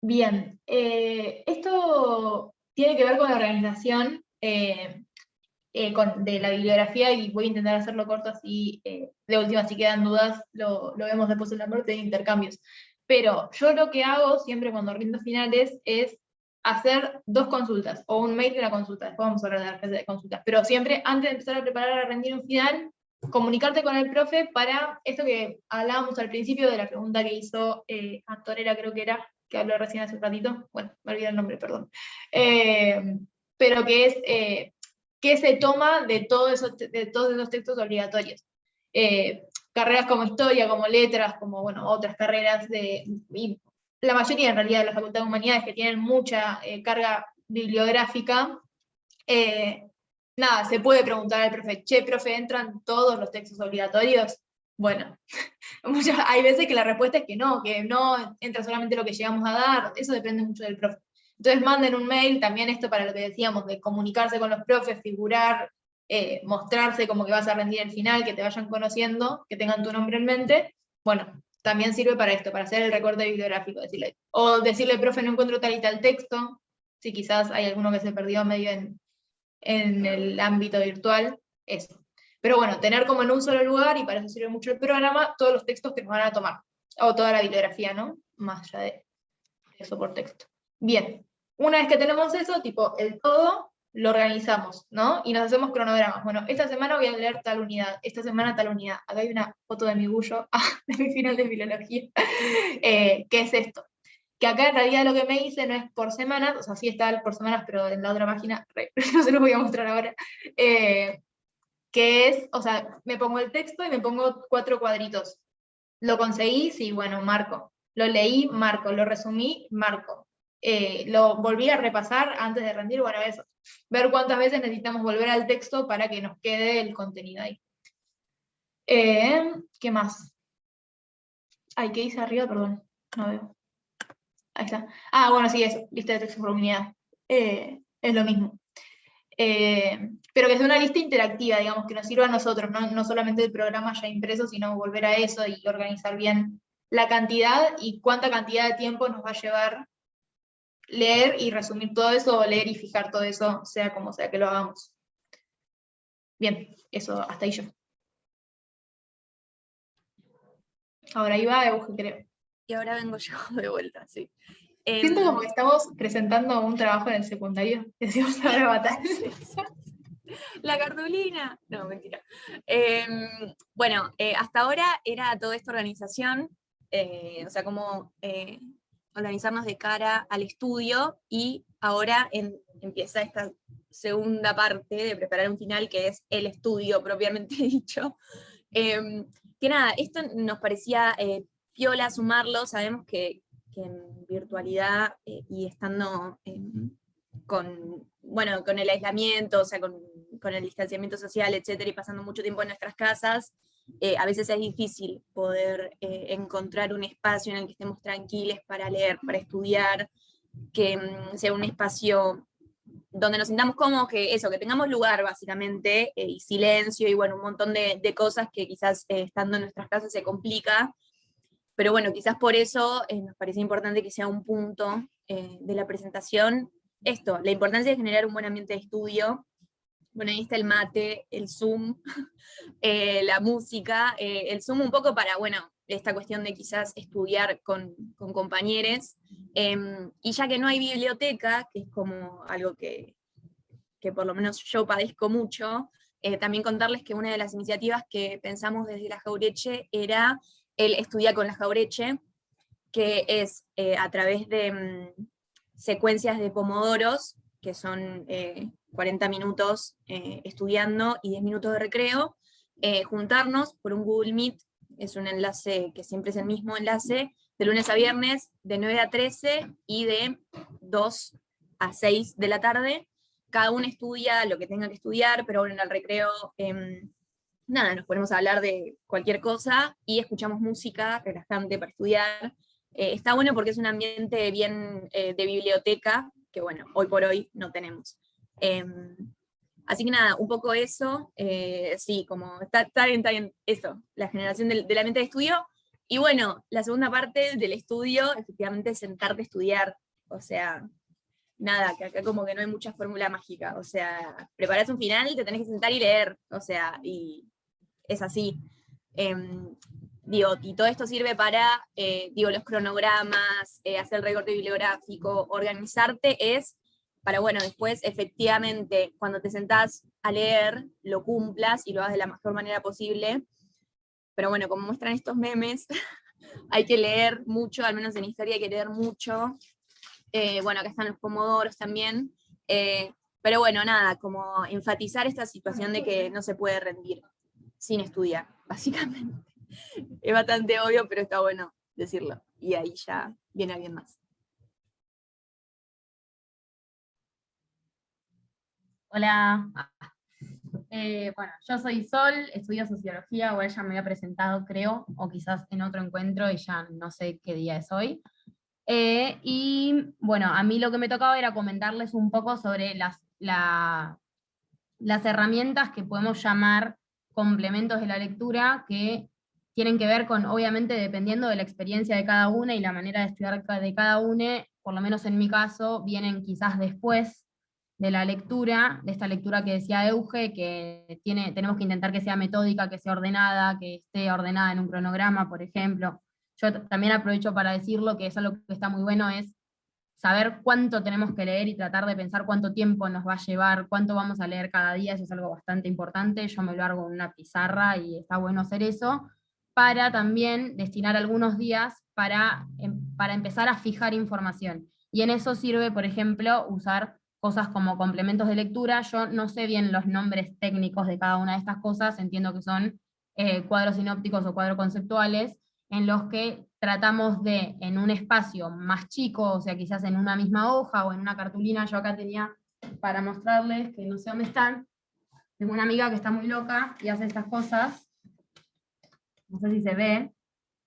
Bien, esto tiene que ver con la organización de la bibliografía, y voy a intentar hacerlo corto, así de última, si quedan dudas, lo vemos después en la parte de intercambios. Pero yo lo que hago siempre cuando rindo finales es hacer 2 consultas, o un mail y una consulta. Después vamos a hablar de la clase de consultas, pero siempre antes de empezar a preparar a rendir un final, comunicarte con el profe para esto que hablábamos al principio de la pregunta que hizo Antonella, creo que era, que habló recién hace un ratito, bueno, me olvidé el nombre, perdón, pero que es qué se toma de todos esos textos obligatorios. Carreras como historia, como letras, como bueno, otras carreras, y la mayoría en realidad de la Facultad de Humanidades, que tienen mucha carga bibliográfica, nada, se puede preguntar al profe, che, profe, ¿entran todos los textos obligatorios? Bueno, hay veces que la respuesta es que no entra solamente lo que llegamos a dar, eso depende mucho del profe. Entonces manden un mail, también esto para lo que decíamos, de comunicarse con los profes, figurar, mostrarse como que vas a rendir el final, que te vayan conociendo, que tengan tu nombre en mente. Bueno, también sirve para esto, para hacer el recorte bibliográfico, decirle, profe, no encuentro tal y tal texto, si quizás hay alguno que se perdió medio en el ámbito virtual, eso. Pero bueno, tener como en un solo lugar, y para eso sirve mucho el programa, todos los textos que nos van a tomar, o toda la bibliografía, ¿no? Más allá de eso por texto. Bien, una vez que tenemos eso, tipo el todo, lo organizamos, ¿no? Y nos hacemos cronogramas. Bueno, esta semana voy a leer tal unidad, esta semana tal unidad. Acá hay una foto de mi bullo, de mi final de filología. ¿Qué es esto? Que acá en realidad lo que me hice no es por semanas, o sea, sí está por semanas, pero en la otra página, no se los voy a mostrar ahora, que es, o sea, me pongo el texto y me pongo 4 cuadritos. ¿Lo conseguí? Sí, bueno, marco. Lo leí, marco. Lo resumí, marco. Lo volví a repasar antes de rendir, bueno, eso. Ver cuántas veces necesitamos volver al texto para que nos quede el contenido ahí. ¿Qué más? Ay, ¿qué hice arriba? Perdón, no veo. Ahí está. Ah, bueno, sí, eso. Lista de textos por unidad. Es lo mismo. Pero que sea una lista interactiva, digamos, que nos sirva a nosotros, no solamente el programa ya impreso, sino volver a eso y organizar bien la cantidad y cuánta cantidad de tiempo nos va a llevar leer y resumir todo eso, o leer y fijar todo eso, sea como sea que lo hagamos. Bien, eso, hasta ahí yo. Ahora iba Euge, creo. Y ahora vengo yo de vuelta, sí. Siento como que estamos presentando un trabajo en el secundario, decimos ahora batalla. La cartulina. No, mentira. Bueno, hasta ahora era toda esta organización, o sea, cómo organizarnos de cara al estudio, y ahora empieza esta segunda parte de preparar un final, que es el estudio propiamente dicho. Que nada, esto nos parecía piola sumarlo, sabemos que en virtualidad y estando con el aislamiento, o sea, con el distanciamiento social, etcétera, y pasando mucho tiempo en nuestras casas, a veces es difícil poder encontrar un espacio en el que estemos tranquilos para leer, para estudiar, que sea un espacio donde nos sintamos cómodos, que tengamos lugar básicamente, y silencio, y bueno, un montón de cosas que quizás estando en nuestras casas se complica, pero bueno, quizás por eso nos parece importante que sea un punto de la presentación esto, la importancia de generar un buen ambiente de estudio. Bueno, ahí está el mate, el Zoom, la música, el Zoom un poco para, bueno, esta cuestión de quizás estudiar con compañeros, y ya que no hay biblioteca, que es como algo que por lo menos yo padezco mucho, también contarles que una de las iniciativas que pensamos desde la Jauretche era el Estudiar con la Jauretche, que es a través de secuencias de pomodoros, que son 40 minutos estudiando y 10 minutos de recreo, juntarnos por un Google Meet, es un enlace que siempre es el mismo enlace, de lunes a viernes, de 9 a 13 y de 2 a 6 de la tarde. Cada uno estudia lo que tenga que estudiar, pero bueno, en el recreo, nada, nos ponemos a hablar de cualquier cosa y escuchamos música relajante para estudiar. Está bueno porque es un ambiente bien de biblioteca, que bueno, hoy por hoy no tenemos. Así que nada, un poco eso, sí, como está bien eso, la generación del ambiente de estudio. Y bueno, la segunda parte del estudio, efectivamente, es sentarte a estudiar. O sea, nada, que acá como que no hay mucha fórmula mágica. O sea, preparás un final, te tenés que sentar y leer. O sea, y es así. Y todo esto sirve para, los cronogramas, hacer el recorte bibliográfico, organizarte, es para, bueno, después efectivamente, cuando te sentás a leer, lo cumplas y lo hagas de la mejor manera posible. Pero bueno, como muestran estos memes, hay que leer mucho, al menos en historia hay que leer mucho. Bueno, acá están los pomodoros también. Pero bueno, nada, como enfatizar esta situación de que no se puede rendir sin estudiar, básicamente. Es bastante obvio, pero está bueno decirlo. Y ahí ya viene alguien más. Hola. Bueno, yo soy Sol, estudio sociología, o ella me había presentado, creo, o quizás en otro encuentro y ya no sé qué día es hoy. Y bueno, a mí lo que me tocaba era comentarles un poco sobre las herramientas que podemos llamar complementos de la lectura, que tienen que ver con, obviamente, dependiendo de la experiencia de cada una y la manera de estudiar de cada una, por lo menos en mi caso, vienen quizás después de la lectura, de esta lectura que decía Euge, que tenemos que intentar que sea metódica, que sea ordenada, que esté ordenada en un cronograma, por ejemplo. Yo también aprovecho para decirlo, que es algo que está muy bueno, es saber cuánto tenemos que leer y tratar de pensar cuánto tiempo nos va a llevar, cuánto vamos a leer cada día. Eso es algo bastante importante. Yo me lo hago en una pizarra y está bueno hacer eso, para también destinar algunos días para empezar a fijar información. Y en eso sirve, por ejemplo, usar cosas como complementos de lectura. Yo no sé bien los nombres técnicos de cada una de estas cosas, entiendo que son cuadros sinópticos o cuadros conceptuales, en los que tratamos de, en un espacio más chico, o sea, quizás en una misma hoja o en una cartulina. Yo acá tenía, para mostrarles, que no sé dónde están, tengo una amiga que está muy loca y hace estas cosas, no sé si se ve,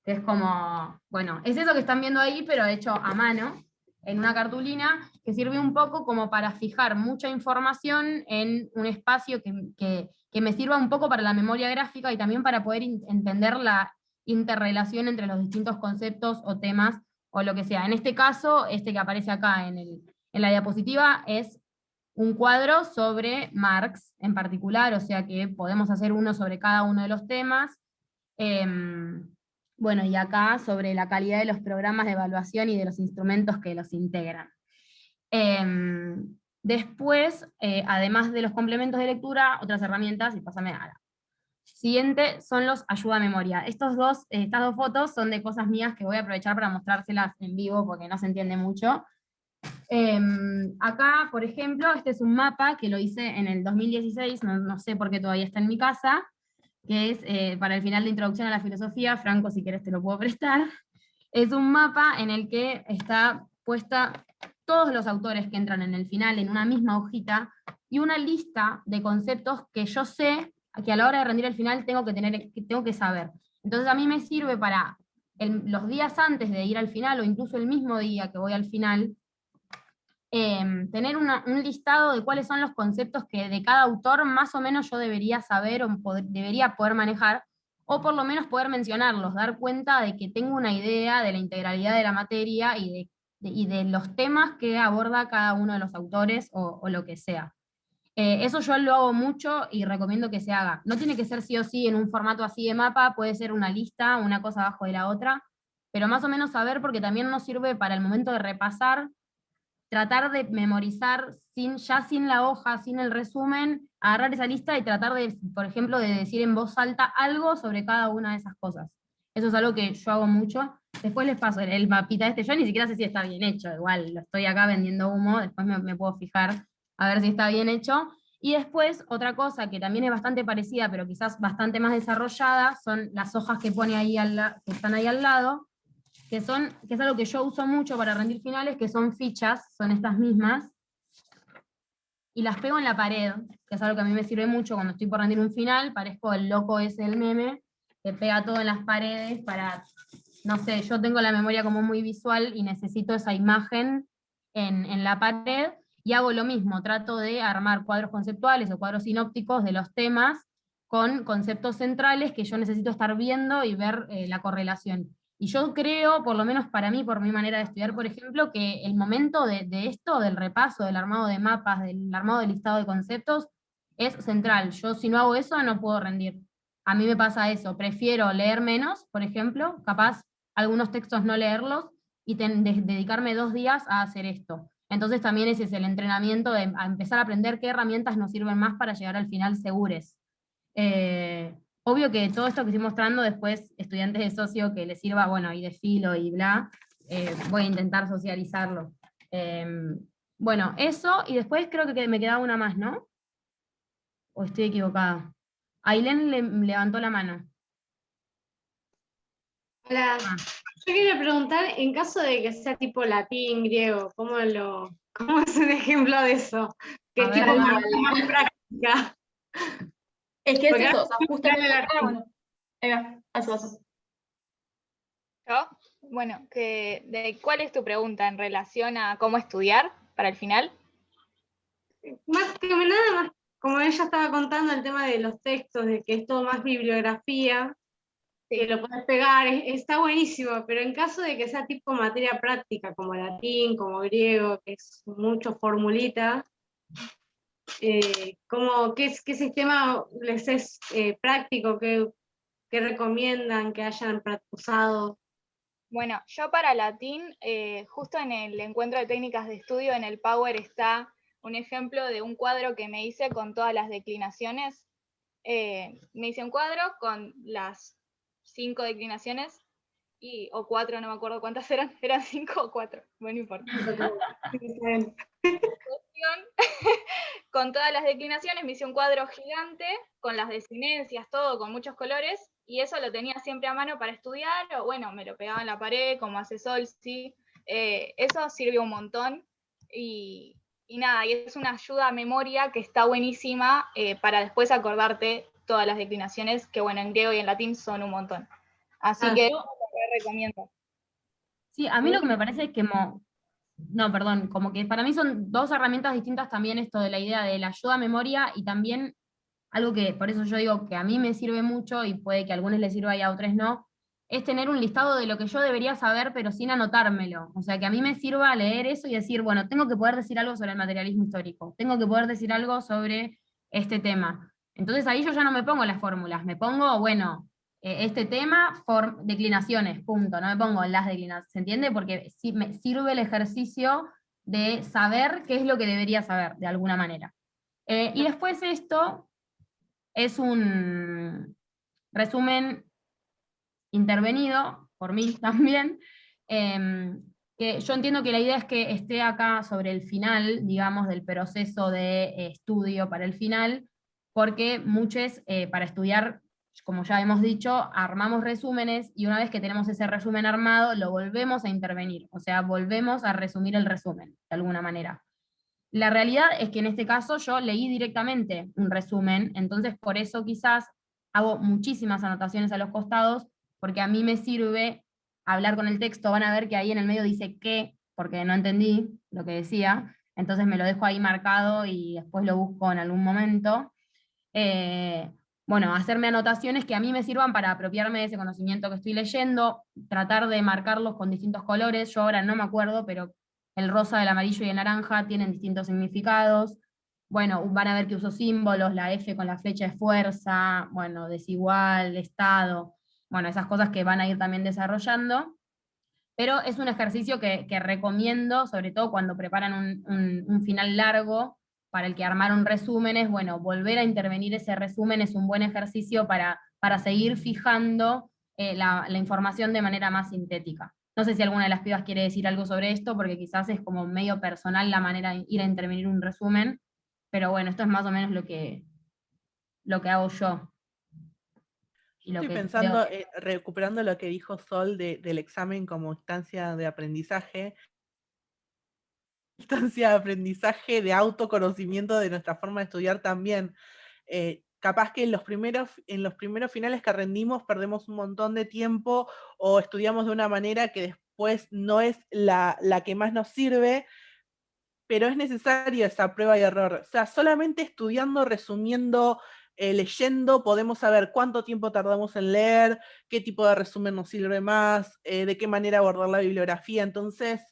que es como, bueno, es eso que están viendo ahí, pero hecho a mano, en una cartulina, que sirve un poco como para fijar mucha información en un espacio que me sirva un poco para la memoria gráfica y también para poder entender la interrelación entre los distintos conceptos o temas o lo que sea. En este caso, este que aparece acá en la diapositiva es un cuadro sobre Marx en particular, o sea que podemos hacer uno sobre cada uno de los temas. Bueno, y acá sobre la calidad de los programas de evaluación y de los instrumentos que los integran. Después, además de los complementos de lectura, otras herramientas, y pásame a la siguiente, son los ayuda a memoria. Estas dos fotos son de cosas mías que voy a aprovechar para mostrárselas en vivo porque no se entiende mucho. Acá, por ejemplo, este es un mapa que lo hice en el 2016, no sé por qué todavía está en mi casa, que es para el final de Introducción a la Filosofía. Franco, si querés te lo puedo prestar. Es un mapa en el que está puesta todos los autores que entran en el final en una misma hojita, y una lista de conceptos que yo sé que a la hora de rendir el final tengo que saber. Entonces a mí me sirve para los días antes de ir al final, o incluso el mismo día que voy al final, tener un listado de cuáles son los conceptos que de cada autor más o menos yo debería saber o debería poder manejar, o por lo menos poder mencionarlos, dar cuenta de que tengo una idea de la integralidad de la materia y de los temas que aborda cada uno de los autores o lo que sea. Eso yo lo hago mucho y recomiendo que se haga. No tiene que ser sí o sí en un formato así de mapa, puede ser una lista, una cosa abajo de la otra, pero más o menos saber, porque también nos sirve para el momento de repasar, tratar de memorizar ya sin la hoja, sin el resumen, agarrar esa lista y tratar de, por ejemplo, de decir en voz alta algo sobre cada una de esas cosas. Eso es algo que yo hago mucho. Después les paso el mapita este, yo ni siquiera sé si está bien hecho, igual lo estoy acá vendiendo humo, después me puedo fijar a ver si está bien hecho. Y después, otra cosa que también es bastante parecida, pero quizás bastante más desarrollada, son las hojas que pone ahí que están ahí al lado, que es algo que yo uso mucho para rendir finales, que son fichas, son estas mismas, y las pego en la pared, que es algo que a mí me sirve mucho cuando estoy por rendir un final, parezco el loco ese del meme, que pega todo en las paredes para, no sé, yo tengo la memoria como muy visual y necesito esa imagen en la pared, y hago lo mismo, trato de armar cuadros conceptuales o cuadros sinópticos de los temas con conceptos centrales que yo necesito estar viendo y ver la correlación. Y yo creo, por lo menos para mí, por mi manera de estudiar, por ejemplo, que el momento de esto, del repaso, del armado de mapas, del armado del listado de conceptos, es central. Yo si no hago eso no puedo rendir. A mí me pasa eso, prefiero leer menos, por ejemplo, capaz algunos textos no leerlos, y dedicarme 2 días a hacer esto. Entonces también ese es el entrenamiento a empezar a aprender qué herramientas nos sirven más para llegar al final segures. Obvio que todo esto que estoy mostrando después, estudiantes de socio que les sirva, bueno, y de filo y bla, voy a intentar socializarlo. Bueno, eso, y después creo que me quedaba una más, ¿no? ¿O estoy equivocada? Ailén levantó la mano. Hola, yo quería preguntar, en caso de que sea tipo latín, griego, ¿cómo es un ejemplo de eso? Que es tipo más práctica. Es que es Porque eso, o sea, justamente. bueno. Ahí va, paso. ¿Yo? Bueno, ¿cuál es tu pregunta en relación a cómo estudiar para el final? Más que nada, más, como ella estaba contando el tema de los textos, de que es todo más bibliografía, Sí. que lo puedes pegar, está buenísimo, pero en caso de que sea tipo materia práctica, como latín, como griego, que es mucho formulita, ¿qué sistema les es práctico? ¿Qué recomiendan que hayan usado? Bueno, yo para latín, justo en el encuentro de técnicas de estudio, en el Power está un ejemplo de un cuadro que me hice con todas las declinaciones. Me hice un cuadro con las 5 declinaciones, o 4, no me acuerdo cuántas eran 5 o 4, bueno, no importa. Con todas las declinaciones me hice un cuadro gigante, con las desinencias, todo, con muchos colores, y eso lo tenía siempre a mano para estudiar, o bueno, me lo pegaba en la pared, como hace Solsi. Eso sirve un montón, y nada, y es una ayuda a memoria que está buenísima para después acordarte todas las declinaciones, que bueno, en griego y en latín son un montón. Así que lo recomiendo. Sí, a mí lo que me parece es que como que para mí son 2 herramientas distintas también, esto de la idea de la ayuda a memoria, y también algo que, por eso yo digo que a mí me sirve mucho, y puede que a algunos les sirva y a otros no, es tener un listado de lo que yo debería saber, pero sin anotármelo. O sea, que a mí me sirva leer eso y decir, bueno, tengo que poder decir algo sobre el materialismo histórico, tengo que poder decir algo sobre este tema. Entonces ahí yo ya no me pongo las fórmulas, me pongo, bueno, este tema, declinaciones, punto, no me pongo las declinaciones, ¿se entiende? Porque me sirve el ejercicio de saber qué es lo que debería saber, de alguna manera. Y después esto es un resumen intervenido por mí también, que yo entiendo que la idea es que esté acá sobre el final, digamos, del proceso de estudio para el final, porque muchos para estudiar, como ya hemos dicho, armamos resúmenes y una vez que tenemos ese resumen armado, lo volvemos a intervenir, o sea, volvemos a resumir el resumen, de alguna manera. La realidad es que en este caso yo leí directamente un resumen, entonces por eso quizás hago muchísimas anotaciones a los costados, porque a mí me sirve hablar con el texto, van a ver que ahí en el medio dice qué, porque no entendí lo que decía, entonces me lo dejo ahí marcado y después lo busco en algún momento. Bueno, hacerme anotaciones que a mí me sirvan para apropiarme de ese conocimiento que estoy leyendo, tratar de marcarlos con distintos colores, yo ahora no me acuerdo, pero el rosa, el amarillo y el naranja tienen distintos significados. Bueno, van a ver que uso símbolos, la F con la flecha de fuerza, bueno, desigual, estado, bueno, esas cosas que van a ir también desarrollando. Pero es un ejercicio que recomiendo, sobre todo cuando preparan un final largo, para el que armaron resúmenes, bueno, volver a intervenir ese resumen es un buen ejercicio para seguir fijando la información de manera más sintética. No sé si alguna de las pibas quiere decir algo sobre esto, porque quizás es como medio personal la manera de ir a intervenir un resumen, pero bueno, esto es más o menos lo que hago yo. Y lo Estoy que pensando, creo- recuperando lo que dijo Sol del examen como instancia de aprendizaje, de autoconocimiento de nuestra forma de estudiar también. Capaz que en los primeros finales que rendimos perdemos un montón de tiempo o estudiamos de una manera que después no es la que más nos sirve, pero es necesaria esa prueba y error. O sea, solamente estudiando, resumiendo, leyendo, podemos saber cuánto tiempo tardamos en leer, qué tipo de resumen nos sirve más, de qué manera abordar la bibliografía. Entonces,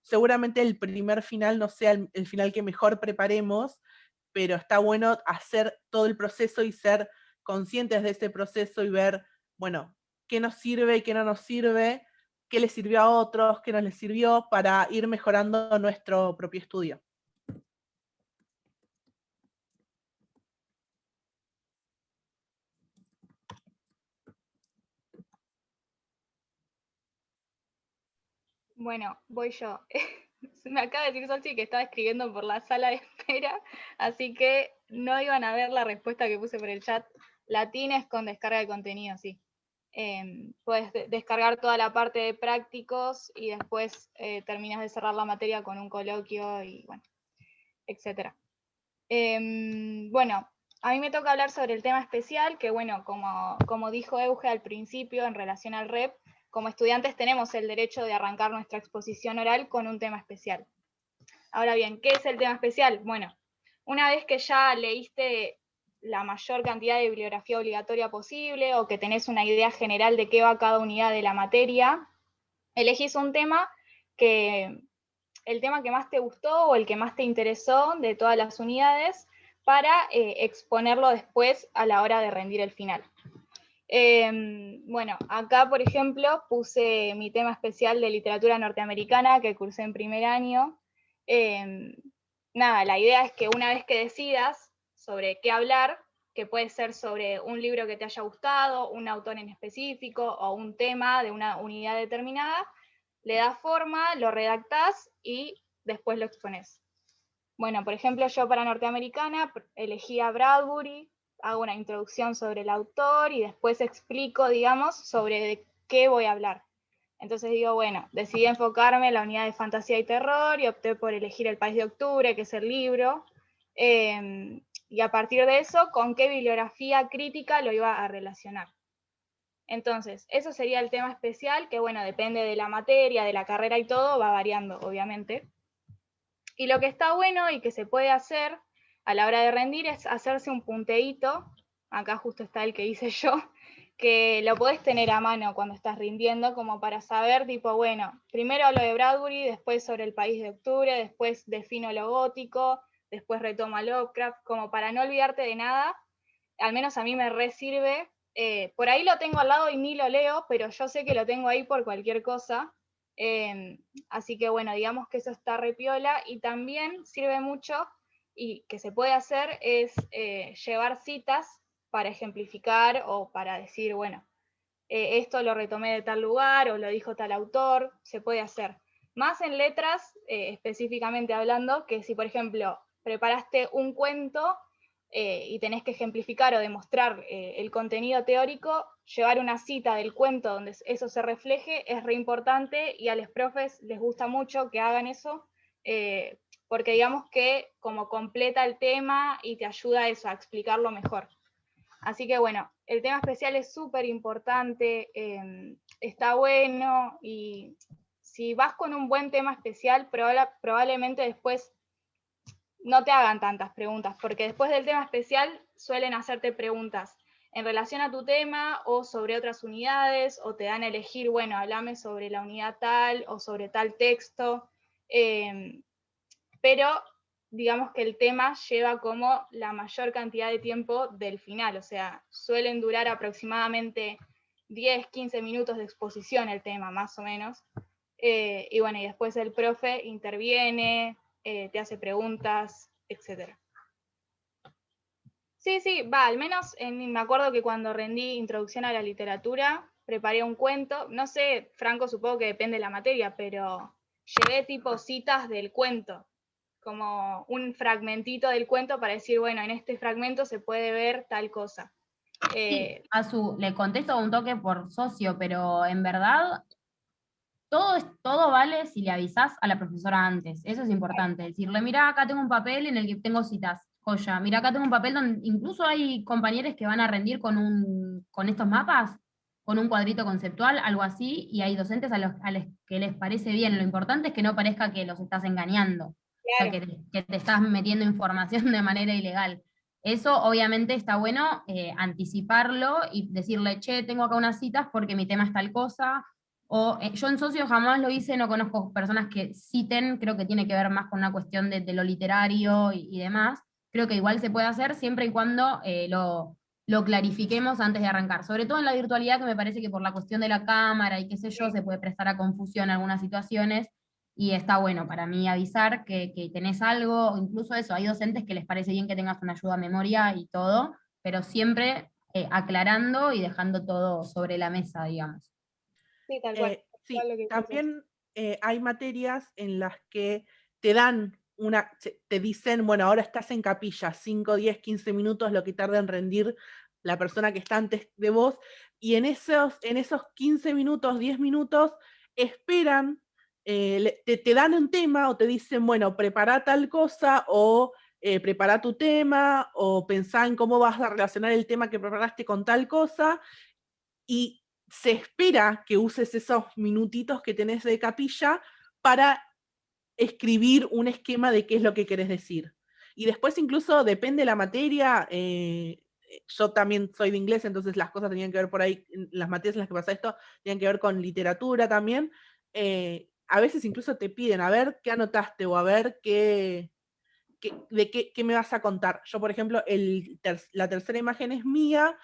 seguramente el primer final no sea el final que mejor preparemos, pero está bueno hacer todo el proceso y ser conscientes de ese proceso y ver, bueno, qué nos sirve y qué no nos sirve, qué les sirvió a otros, qué no les sirvió, para ir mejorando nuestro propio estudio. Bueno, voy yo. Me acaba de decir Solchi que estaba escribiendo por la sala de espera, así que no iban a ver la respuesta que puse por el chat. Latín es con descarga de contenido, sí. Puedes descargar toda la parte de prácticos y después terminas de cerrar la materia con un coloquio y bueno, etc. Bueno, a mí me toca hablar sobre el tema especial, que bueno, como dijo Euge al principio en relación al REP, como estudiantes tenemos el derecho de arrancar nuestra exposición oral con un tema especial. Ahora bien, ¿qué es el tema especial? Bueno, una vez que ya leíste la mayor cantidad de bibliografía obligatoria posible o que tenés una idea general de qué va cada unidad de la materia, elegís un tema el tema que más te gustó o el que más te interesó de todas las unidades para exponerlo después a la hora de rendir el final. Bueno, acá por ejemplo puse mi tema especial de literatura norteamericana que cursé en primer año. Nada, la idea es que una vez que decidas sobre qué hablar, que puede ser sobre un libro que te haya gustado, un autor en específico o un tema de una unidad determinada, le das forma, lo redactás y después lo exponés. Bueno, por ejemplo, yo para norteamericana elegí a Bradbury, hago una introducción sobre el autor y después explico, digamos, sobre de qué voy a hablar. Entonces digo, bueno, decidí enfocarme en la unidad de fantasía y terror y opté por elegir El País de Octubre, que es el libro, y a partir de eso, con qué bibliografía crítica lo iba a relacionar. Entonces, eso sería el tema especial, que bueno, depende de la materia, de la carrera y todo, va variando, obviamente. Y lo que está bueno y que se puede hacer a la hora de rendir es hacerse un punteíto, acá justo está el que hice yo, que lo podés tener a mano cuando estás rindiendo, como para saber, tipo, bueno, primero hablo de Bradbury, después sobre El País de Octubre, después defino lo gótico, después retomo a Lovecraft, como para no olvidarte de nada, al menos a mí me resirve. Por ahí lo tengo al lado y ni lo leo, pero yo sé que lo tengo ahí por cualquier cosa. Así que bueno, digamos que eso está re piola, y también sirve mucho, y que se puede hacer, es llevar citas para ejemplificar o para decir, bueno, esto lo retomé de tal lugar o lo dijo tal autor, se puede hacer. Más en letras, específicamente hablando, que si por ejemplo preparaste un cuento y tenés que ejemplificar o demostrar el contenido teórico, llevar una cita del cuento donde eso se refleje es re importante, y a los profes les gusta mucho que hagan eso, porque digamos que como completa el tema y te ayuda a eso, a explicarlo mejor. Así que bueno, el tema especial es súper importante, está bueno, y si vas con un buen tema especial, probablemente después no te hagan tantas preguntas, porque después del tema especial suelen hacerte preguntas en relación a tu tema o sobre otras unidades, o te dan a elegir, bueno, hablame sobre la unidad tal o sobre tal texto, pero digamos que el tema lleva como la mayor cantidad de tiempo del final, o sea, suelen durar aproximadamente 10, 15 minutos de exposición el tema, más o menos, y bueno, y después el profe interviene, te hace preguntas, etc. Sí, al menos me acuerdo que cuando rendí Introducción a la Literatura, preparé un cuento, no sé, Franco, supongo que depende de la materia, pero llevé tipo citas del cuento, como un fragmentito del cuento para decir, bueno, en este fragmento se puede ver tal cosa. Sí, le contesto un toque por socio, pero en verdad todo vale si le avisás a la profesora antes, eso es importante, decirle, mira, acá tengo un papel en el que tengo citas, joya, mira, acá tengo un papel donde incluso hay compañeros que van a rendir con estos mapas, con un cuadrito conceptual, algo así, y hay docentes a los que les parece bien, lo importante es que no parezca que los estás engañando, Claro. o sea, que te estás metiendo información de manera ilegal. Eso obviamente está bueno, anticiparlo y decirle, che, tengo acá unas citas porque mi tema es tal cosa, o yo en socio jamás lo hice, no conozco personas que citen, creo que tiene que ver más con una cuestión de lo literario y demás. Creo que igual se puede hacer siempre y cuando lo clarifiquemos antes de arrancar. Sobre todo en la virtualidad, que me parece que por la cuestión de la cámara y qué sé yo, se puede prestar a confusión en algunas situaciones, y está bueno para mí avisar que tenés algo, o incluso eso, hay docentes que les parece bien que tengas una ayuda a memoria y todo, pero siempre aclarando y dejando todo sobre la mesa, digamos. Sí, tal cual. Sí, Tal lo que también hay materias en las que te dan te dicen, bueno, ahora estás en capilla, 5, 10, 15 minutos, lo que tarda en rendir la persona que está antes de vos, y en esos 15 minutos, 10 minutos, esperan, te dan un tema o te dicen, bueno, prepara tal cosa, o prepara tu tema, o pensá en cómo vas a relacionar el tema que preparaste con tal cosa, y se espera que uses esos minutitos que tenés de capilla para escribir un esquema de qué es lo que querés decir. Y después incluso depende de la materia, yo también soy de inglés, entonces las cosas tenían que ver por ahí, las materias en las que pasa esto, tenían que ver con literatura también. A veces incluso te piden, a ver qué anotaste, o a ver qué me vas a contar. Yo, por ejemplo, la tercera imagen es mía,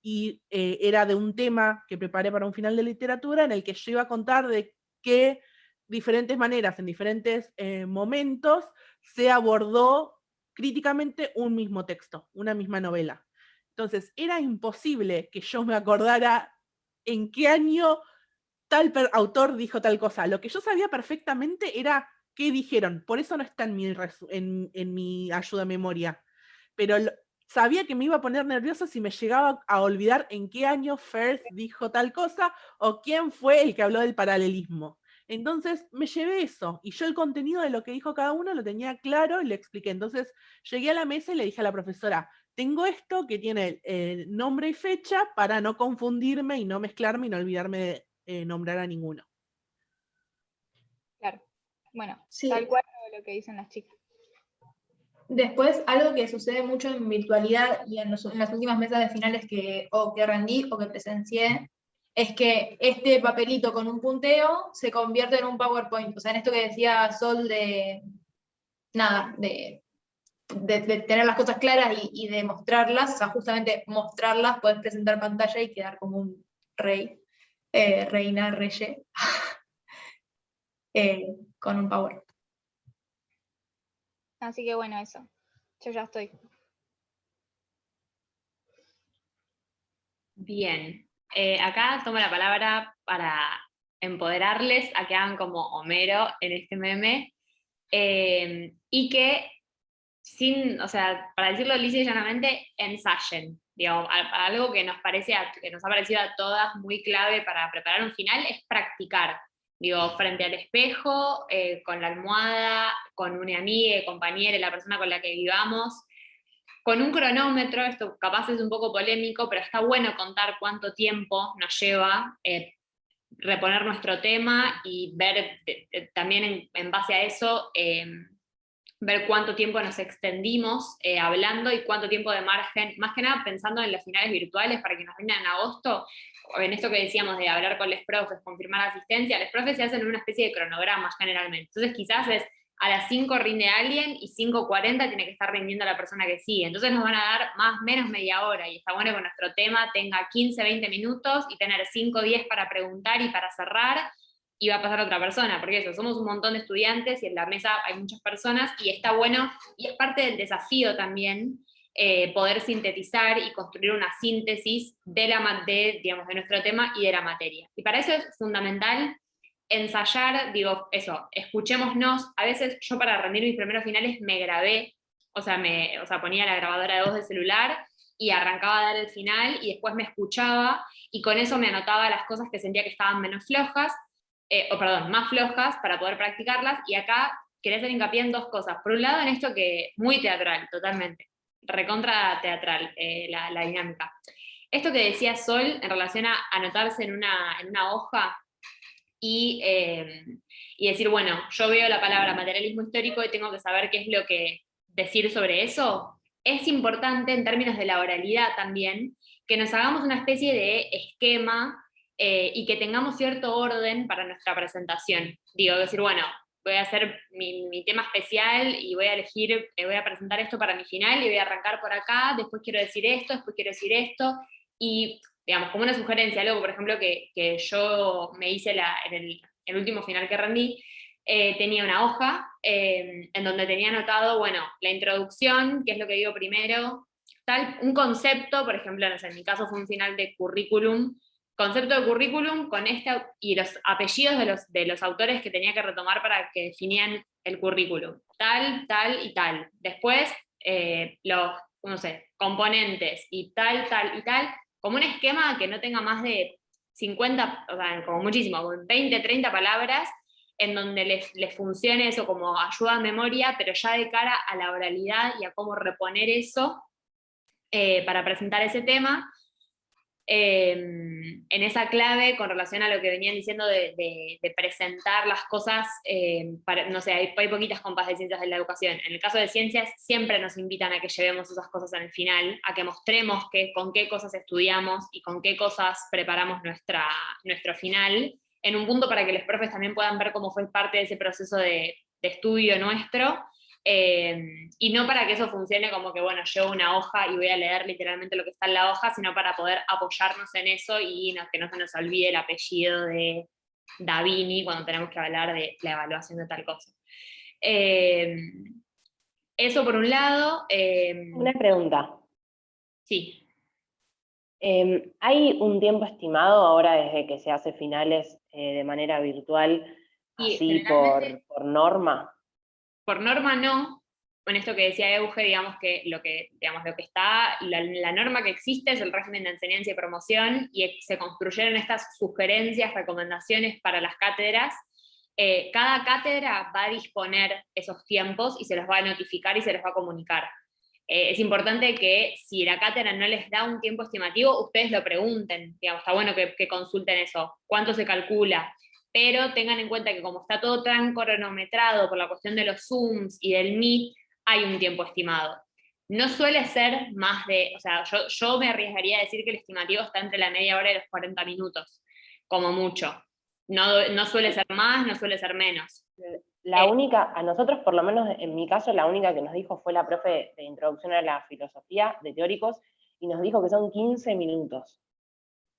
y era de un tema que preparé para un final de literatura en el que yo iba a contar de qué diferentes maneras, en diferentes momentos, se abordó críticamente un mismo texto, una misma novela. Entonces, era imposible que yo me acordara en qué año tal autor dijo tal cosa. Lo que yo sabía perfectamente era qué dijeron, por eso no está en mi ayuda a memoria. Pero sabía que me iba a poner nerviosa si me llegaba a olvidar en qué año Firth dijo tal cosa, o quién fue el que habló del paralelismo. Entonces me llevé eso, y yo el contenido de lo que dijo cada uno lo tenía claro y le expliqué. Entonces llegué a la mesa y le dije a la profesora, tengo esto que tiene nombre y fecha para no confundirme y no mezclarme y no olvidarme de nombrar a ninguno. Claro. Bueno, Sí. tal cual lo que dicen las chicas. Después, algo que sucede mucho en virtualidad y en las últimas mesas de finales que rendí o que presencié, es que este papelito con un punteo se convierte en un PowerPoint. O sea, en esto que decía Sol de tener las cosas claras y de mostrarlas, o sea, justamente mostrarlas, puedes presentar pantalla y quedar como un rey, reina, reye. con un PowerPoint. Así que bueno, eso. Yo ya estoy. Bien. Acá tomo la palabra para empoderarles a que hagan como Homero en este meme, y que, o sea, para decirlo lisa y llanamente, ensayen. Digamos, algo que que nos ha parecido a todas muy clave para preparar un final es practicar. Digo, frente al espejo, con la almohada, con una amiga, compañera, la persona con la que vivamos, con un cronómetro. Esto capaz es un poco polémico, pero está bueno contar cuánto tiempo nos lleva reponer nuestro tema y ver también en base a eso, ver cuánto tiempo nos extendimos hablando y cuánto tiempo de margen, más que nada pensando en las finales virtuales para que nos vengan en agosto, en esto que decíamos de hablar con los profes, confirmar asistencia. Los profes se hacen una especie de cronogramas generalmente, entonces quizás es a las 5 rinde alguien y 5:40 tiene que estar rindiendo la persona que sigue, entonces nos van a dar más o menos media hora, y está bueno que nuestro tema tenga 15-20 minutos y tener 5-10 para preguntar y para cerrar, y va a pasar otra persona, porque eso, somos un montón de estudiantes y en la mesa hay muchas personas, y está bueno, y es parte del desafío también, poder sintetizar y construir una síntesis digamos, de nuestro tema y de la materia. Y para eso es fundamental ensayar, digo, eso, escuchémonos. A veces yo para rendir mis primeros finales me grabé, o sea, ponía la grabadora de voz del celular y arrancaba a dar el final y después me escuchaba, y con eso me anotaba las cosas que sentía que estaban menos flojas, más flojas, para poder practicarlas. Y acá quería hacer hincapié en dos cosas. Por un lado, en esto que muy teatral, totalmente, recontra teatral, la dinámica. Esto que decía Sol en relación a anotarse en una hoja y decir, bueno, yo veo la palabra materialismo histórico y tengo que saber qué es lo que decir sobre eso. Es importante en términos de la oralidad también, que nos hagamos una especie de esquema y que tengamos cierto orden para nuestra presentación. Digo, decir, bueno, voy a hacer mi tema especial y voy a elegir, voy a presentar esto para mi final y voy a arrancar por acá, después quiero decir esto, después quiero decir esto, y digamos, como una sugerencia, algo, por ejemplo, que yo me hice en el último final que rendí, tenía una hoja en donde tenía anotado, bueno, la introducción, qué es lo que digo primero, un concepto, por ejemplo, no sé, en mi caso fue un final de currículum, concepto de currículum con y los apellidos de los autores que tenía que retomar para que definían el currículum, tal, tal y tal. Después, los, no sé, componentes y tal, tal y tal, como un esquema que no tenga más de 50, o sea, como muchísimo, 20, 30 palabras, en donde les funcione eso como ayuda a memoria, pero ya de cara a la oralidad y a cómo reponer eso para presentar ese tema. En esa clave, con relación a lo que venían diciendo de presentar las cosas, no sé, hay poquitas compas de ciencias de la educación. En el caso de ciencias, siempre nos invitan a que llevemos esas cosas en el final, a que mostremos con qué cosas estudiamos y con qué cosas preparamos nuestro final, en un punto para que los profes también puedan ver cómo fue parte de ese proceso de estudio nuestro. Y no para que eso funcione como que, bueno, llevo una hoja y voy a leer literalmente lo que está en la hoja, sino para poder apoyarnos en eso y que no se nos olvide el apellido de Davini cuando tenemos que hablar de la evaluación de tal cosa. Eso por un lado. Una pregunta. Sí. ¿Hay un tiempo estimado ahora desde que se hace finales de manera virtual, así por norma? Por norma no. Con esto que decía Euge, digamos que lo que está, la norma que existe es el régimen de enseñanza y promoción, y se construyeron estas sugerencias, recomendaciones para las cátedras. Cada cátedra va a disponer esos tiempos y se los va a notificar y se los va a comunicar. Es importante que si la cátedra no les da un tiempo estimativo, ustedes lo pregunten. Digamos, está bueno que consulten eso. ¿Cuánto se calcula? Pero tengan en cuenta que como está todo tan cronometrado por la cuestión de los Zooms y del Meet, hay un tiempo estimado. No suele ser más de, o sea, yo me arriesgaría a decir que el estimativo está entre la media hora y los 40 minutos, como mucho. No suele ser más, no suele ser menos. La única, a nosotros por lo menos en mi caso, la única que nos dijo fue la profe de introducción a la filosofía de teóricos, y nos dijo que son 15 minutos.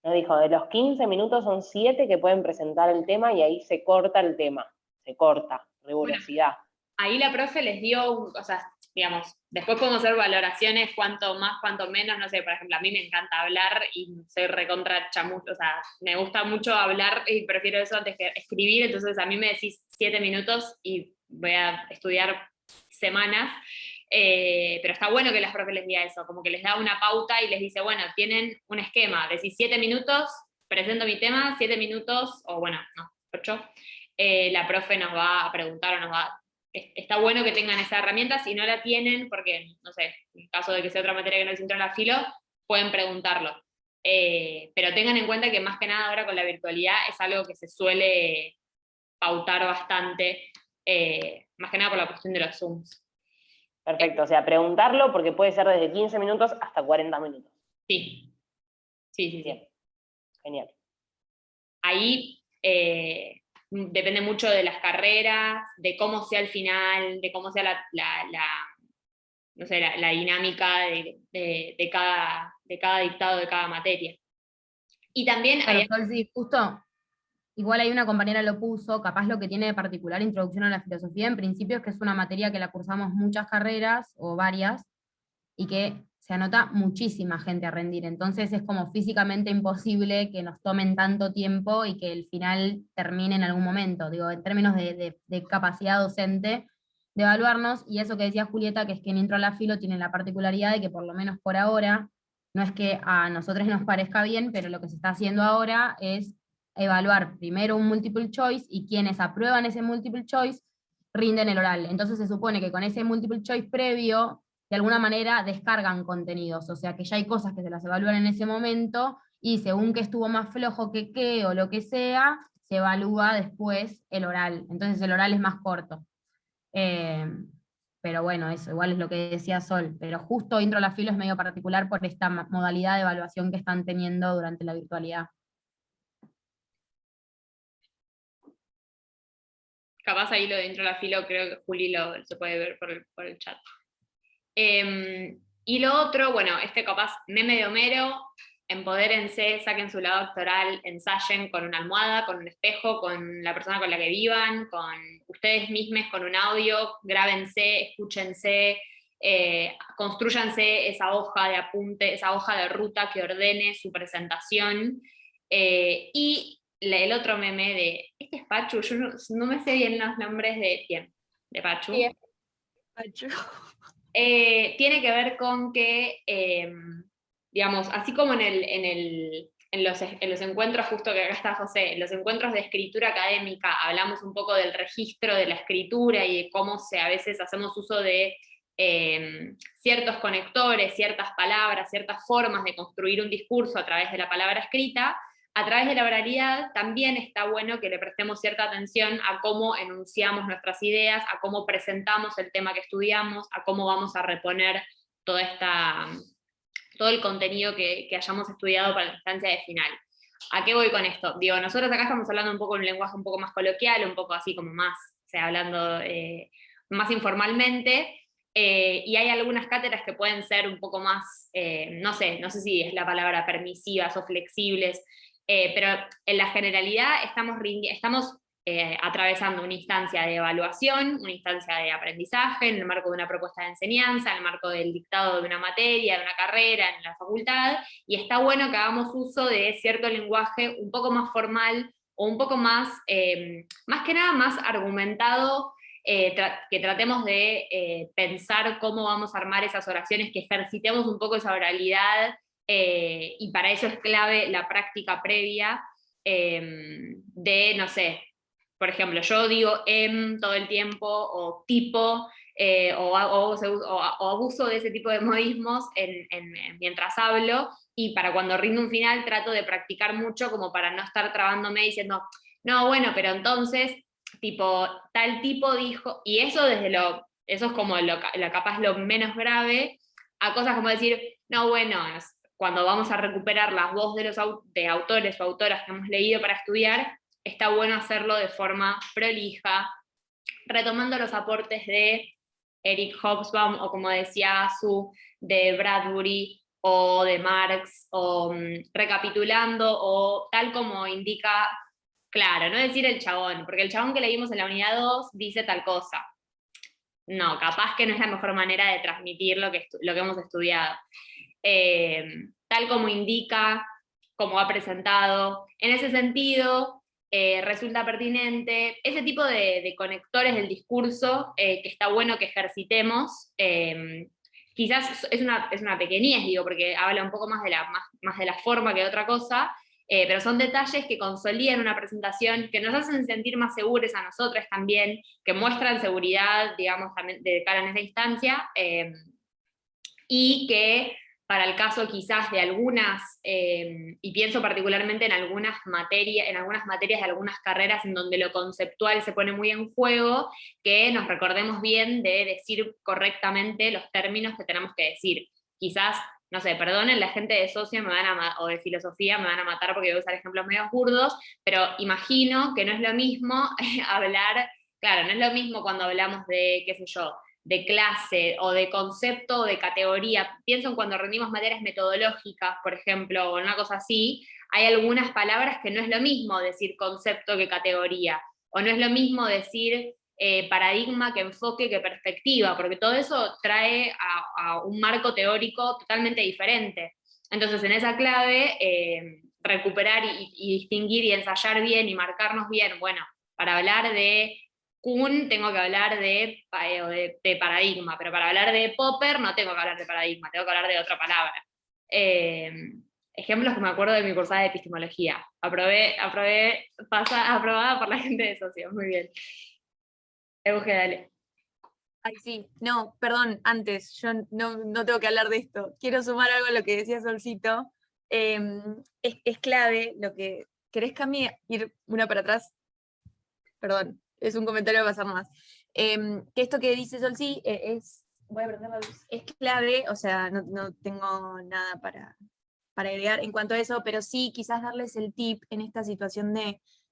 Nos dijo, de los 15 minutos son 7 que pueden presentar el tema y ahí se corta el tema. se corta, rigurosidad. Ahí la profe les dio, o sea, digamos, después podemos hacer valoraciones, cuanto más, cuanto menos, no sé, por ejemplo, a mí me encanta hablar y soy recontra chamucho, o sea, me gusta mucho hablar y prefiero eso antes que escribir, entonces a mí me decís 7 minutos y voy a estudiar semanas, pero está bueno que las profes les diga eso, como que les da una pauta y les dice, bueno, tienen un esquema, decís 7 minutos, presento mi tema, 7 minutos, o bueno, no, 8, la profe nos va a preguntar o nos va. Está bueno que tengan esa herramienta, si no la tienen, porque, no sé, en caso de que sea otra materia que no les entró en la filo, pueden preguntarlo. Pero tengan en cuenta que más que nada ahora con la virtualidad es algo que se suele pautar bastante, más que nada por la cuestión de los Zooms. Perfecto, o sea, preguntarlo porque puede ser desde 15 minutos hasta 40 minutos. Sí. Sí. Bien. Genial. Ahí depende mucho de las carreras, de cómo sea el final, de cómo sea la dinámica de cada dictado, de cada materia. Y también Claro, hay... Solsi, justo, igual ahí una compañera lo puso, capaz lo que tiene de particular Introducción a la Filosofía, en principio es que es una materia que la cursamos muchas carreras, o varias, y que se anota muchísima gente a rendir, entonces es como físicamente imposible que nos tomen tanto tiempo y que el final termine en algún momento, digo, en términos de capacidad docente de evaluarnos, y eso que decía Julieta, que es que en Intro a la Filo tiene la particularidad de que por lo menos por ahora, no es que a nosotros nos parezca bien, pero lo que se está haciendo ahora es evaluar primero un multiple choice, y quienes aprueban ese multiple choice rinden el oral. Entonces se supone que con ese multiple choice previo, de alguna manera descargan contenidos, o sea que ya hay cosas que se las evalúan en ese momento, y según que estuvo más flojo que qué, o lo que sea, se evalúa después el oral. Entonces el oral es más corto. Pero bueno, eso igual es lo que decía Sol, pero justo Intro a la Filo es medio particular por esta modalidad de evaluación que están teniendo durante la virtualidad. Capaz ahí lo de Intro a la Filo, creo que Juli se puede ver por el chat. Y lo otro, bueno, capaz meme de Homero, empodérense, saquen su lado actoral, ensayen con una almohada, con un espejo, con la persona con la que vivan, con ustedes mismos, con un audio, grábense, escúchense, construyanse esa hoja de apunte, esa hoja de ruta que ordene su presentación. Y el otro meme de, este es Pachu, yo no me sé bien los nombres de quién, de Pachu. Sí, Pachu. Tiene que ver con que, digamos, así como en los encuentros, justo que acá está José, en los encuentros de escritura académica hablamos un poco del registro de la escritura y de cómo a veces hacemos uso de ciertos conectores, ciertas palabras, ciertas formas de construir un discurso a través de la palabra escrita. A través de la oralidad también está bueno que le prestemos cierta atención a cómo enunciamos nuestras ideas, a cómo presentamos el tema que estudiamos, a cómo vamos a reponer todo el contenido que hayamos estudiado para la instancia de final. ¿A qué voy con esto? Digo, nosotros acá estamos hablando un poco en un lenguaje un poco más coloquial, un poco así como más, o sea, hablando más informalmente, y hay algunas cátedras que pueden ser un poco más, no sé si es la palabra permisivas o flexibles, pero en la generalidad estamos atravesando una instancia de evaluación, una instancia de aprendizaje, en el marco de una propuesta de enseñanza, en el marco del dictado de una materia, de una carrera, en la facultad, y está bueno que hagamos uso de cierto lenguaje un poco más formal, o un poco más que nada más argumentado, que tratemos de pensar cómo vamos a armar esas oraciones, que ejercitemos un poco esa oralidad, y para eso es clave la práctica previa de, no sé, por ejemplo, yo digo todo el tiempo, o tipo, o abuso de ese tipo de modismos mientras hablo, y para cuando rindo un final trato de practicar mucho como para no estar trabándome diciendo, no, bueno, pero entonces, tipo, tal tipo dijo, y eso eso es como capaz lo menos grave, a cosas como decir, no, bueno, cuando vamos a recuperar las voces de autores o autoras que hemos leído para estudiar, está bueno hacerlo de forma prolija, retomando los aportes de Eric Hobsbawm, o como decía Azu, de Bradbury, o de Marx, o recapitulando, o tal como indica Claro, no decir el chabón, porque el chabón que leímos en la unidad 2 dice tal cosa. No, capaz que no es la mejor manera de transmitir lo que hemos estudiado. Tal como indica, como ha presentado. En ese sentido, resulta pertinente ese tipo de conectores del discurso que está bueno que ejercitemos. Quizás es una pequeñez, digo, porque habla un poco más de la forma que de otra cosa, pero son detalles que consolidan una presentación, que nos hacen sentir más seguros a nosotros también, que muestran seguridad, digamos, también de cara en esa instancia, y que para el caso quizás de algunas, y pienso particularmente en algunas materias de algunas carreras en donde lo conceptual se pone muy en juego, que nos recordemos bien de decir correctamente los términos que tenemos que decir. Quizás, no sé, perdonen, la gente de socio o de filosofía me van a matar porque voy a usar ejemplos medio burdos, pero imagino que no es lo mismo hablar, claro, no es lo mismo cuando hablamos de, qué sé yo, de clase o de concepto o de categoría. Pienso en cuando rendimos materias metodológicas, por ejemplo, o una cosa así, hay algunas palabras que no es lo mismo decir concepto que categoría, o no es lo mismo decir paradigma que enfoque que perspectiva, porque todo eso trae a un marco teórico totalmente diferente. Entonces, en esa clave, recuperar y distinguir y ensayar bien y marcarnos bien, bueno, para hablar de Kuhn tengo que hablar de paradigma, pero para hablar de Popper no tengo que hablar de paradigma, tengo que hablar de otra palabra. Ejemplos que me acuerdo de mi cursada de epistemología. Aprobada por la gente de socios, muy bien. Euge, dale. Ay, sí, no, perdón, antes, yo no tengo que hablar de esto. Quiero sumar algo a lo que decía Solcito. Es clave lo que... ¿Querés, Cami, ir una para atrás? Perdón, es un comentario que pasar más. Que esto que dice Solci voy a prender la luz, es clave, o sea, no tengo nada para agregar en cuanto a eso, pero sí quizás darles el tip en esta situación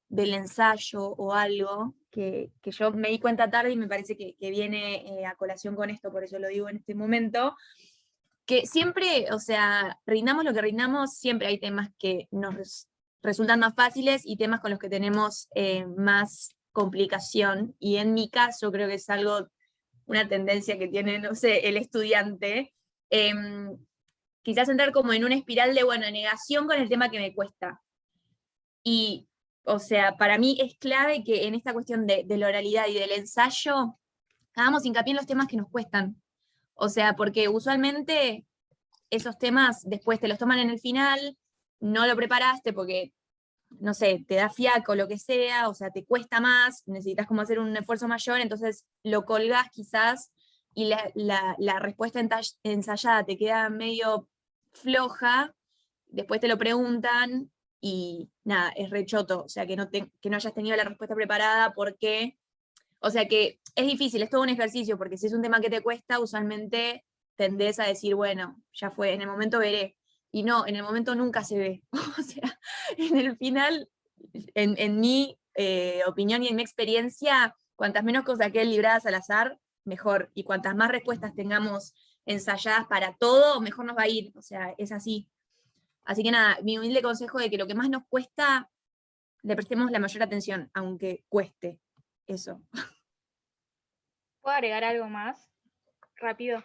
del ensayo o algo, que yo me di cuenta tarde y me parece que viene a colación con esto, por eso lo digo en este momento, que siempre, o sea, rindamos lo que rindamos, siempre hay temas que nos resultan más fáciles y temas con los que tenemos más complicación, y en mi caso creo que es una tendencia que tiene, no sé, el estudiante, quizás entrar como en una espiral de, bueno, negación con el tema que me cuesta. Y, o sea, para mí es clave que en esta cuestión de la oralidad y del ensayo, hagamos hincapié en los temas que nos cuestan. O sea, porque usualmente esos temas después te los toman en el final, no lo preparaste porque, no sé, te da fiaco, lo que sea, o sea, te cuesta más, necesitas como hacer un esfuerzo mayor, entonces lo colgás quizás y la respuesta ensayada te queda medio floja, después te lo preguntan y nada, es rechoto, o sea, que no hayas tenido la respuesta preparada porque, o sea, que es difícil, es todo un ejercicio, porque si es un tema que te cuesta, usualmente tendés a decir, bueno, ya fue, en el momento veré. Y no, en el momento nunca se ve. O sea, en el final, en mi opinión y en mi experiencia, cuantas menos cosas queden libradas al azar, mejor. Y cuantas más respuestas tengamos ensayadas para todo, mejor nos va a ir. O sea, es así. Así que nada, mi humilde consejo de que lo que más nos cuesta, le prestemos la mayor atención, aunque cueste. Eso. ¿Puedo agregar algo más? Rápido.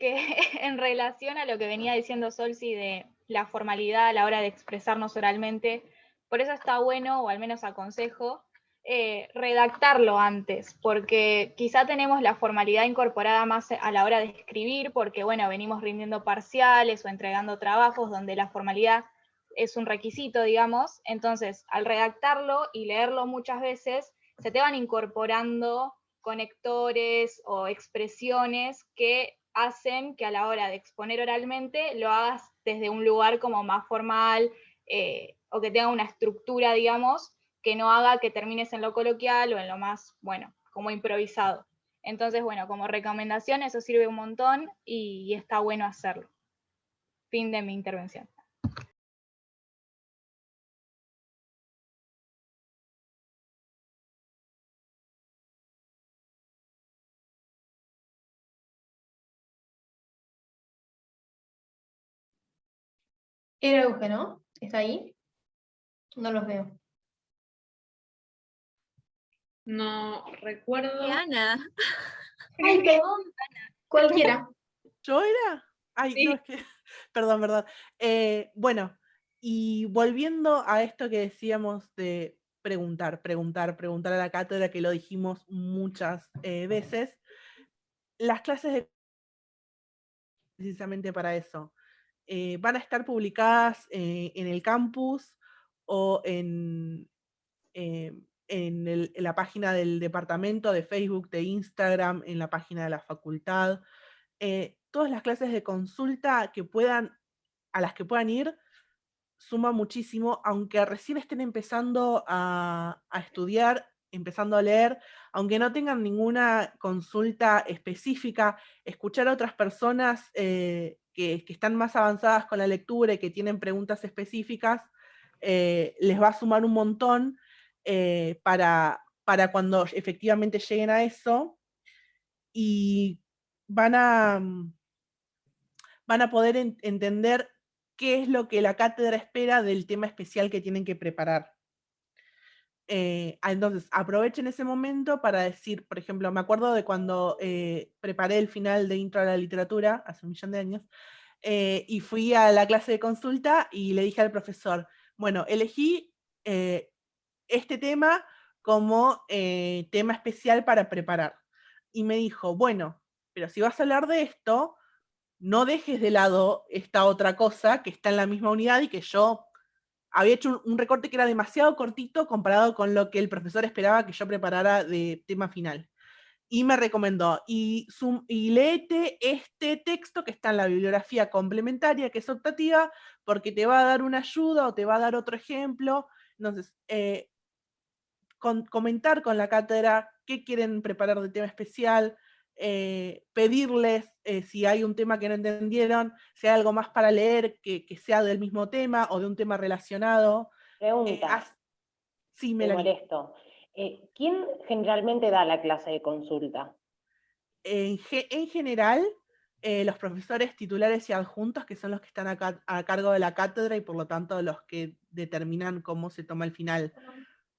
Que en relación a lo que venía diciendo Solsi de la formalidad a la hora de expresarnos oralmente, por eso está bueno, o al menos aconsejo, redactarlo antes, porque quizá tenemos la formalidad incorporada más a la hora de escribir, porque bueno, venimos rindiendo parciales o entregando trabajos donde la formalidad es un requisito, digamos. Entonces, al redactarlo y leerlo muchas veces, se te van incorporando conectores o expresiones que hacen que a la hora de exponer oralmente lo hagas desde un lugar como más formal, o que tenga una estructura, digamos, que no haga que termines en lo coloquial o en lo más, bueno, como improvisado. Entonces, bueno, como recomendación eso sirve un montón y está bueno hacerlo. Fin de mi intervención. Era Euge, ¿no? ¿Está ahí? No los veo. No recuerdo. Ana. Ay, perdón, cualquiera. ¿Yo era? Ay, Sí. no, es que. Perdón. Bueno, y volviendo a esto que decíamos de preguntar a la cátedra, que lo dijimos muchas veces, las clases de precisamente para eso. Van a estar publicadas en el campus o en la página del departamento, de Facebook, de Instagram, en la página de la facultad. Todas las clases de consulta a las que puedan ir, suma muchísimo, aunque recién estén empezando a estudiar, empezando a leer, aunque no tengan ninguna consulta específica, escuchar a otras personas que están más avanzadas con la lectura y que tienen preguntas específicas, les va a sumar un montón para cuando efectivamente lleguen a eso, y van a poder entender qué es lo que la cátedra espera del tema especial que tienen que preparar. Entonces, aprovechen ese momento para decir, por ejemplo, me acuerdo de cuando preparé el final de Intro a la Literatura, hace 1.000.000 de años, y fui a la clase de consulta y le dije al profesor, bueno, elegí este tema como tema especial para preparar. Y me dijo, bueno, pero si vas a hablar de esto, no dejes de lado esta otra cosa que está en la misma unidad y que yo había hecho un recorte que era demasiado cortito comparado con lo que el profesor esperaba que yo preparara de tema final. Y me recomendó, y léete este texto que está en la bibliografía complementaria, que es optativa, porque te va a dar una ayuda o te va a dar otro ejemplo. Entonces, comentar con la cátedra qué quieren preparar de tema especial, pedirles si hay un tema que no entendieron, si hay algo más para leer que sea del mismo tema o de un tema relacionado. Pregunta, Sí, me Melanie. molesto. ¿Quién generalmente da la clase de consulta? En general, los profesores titulares y adjuntos, que son los que están a cargo de la cátedra y por lo tanto los que determinan cómo se toma el final.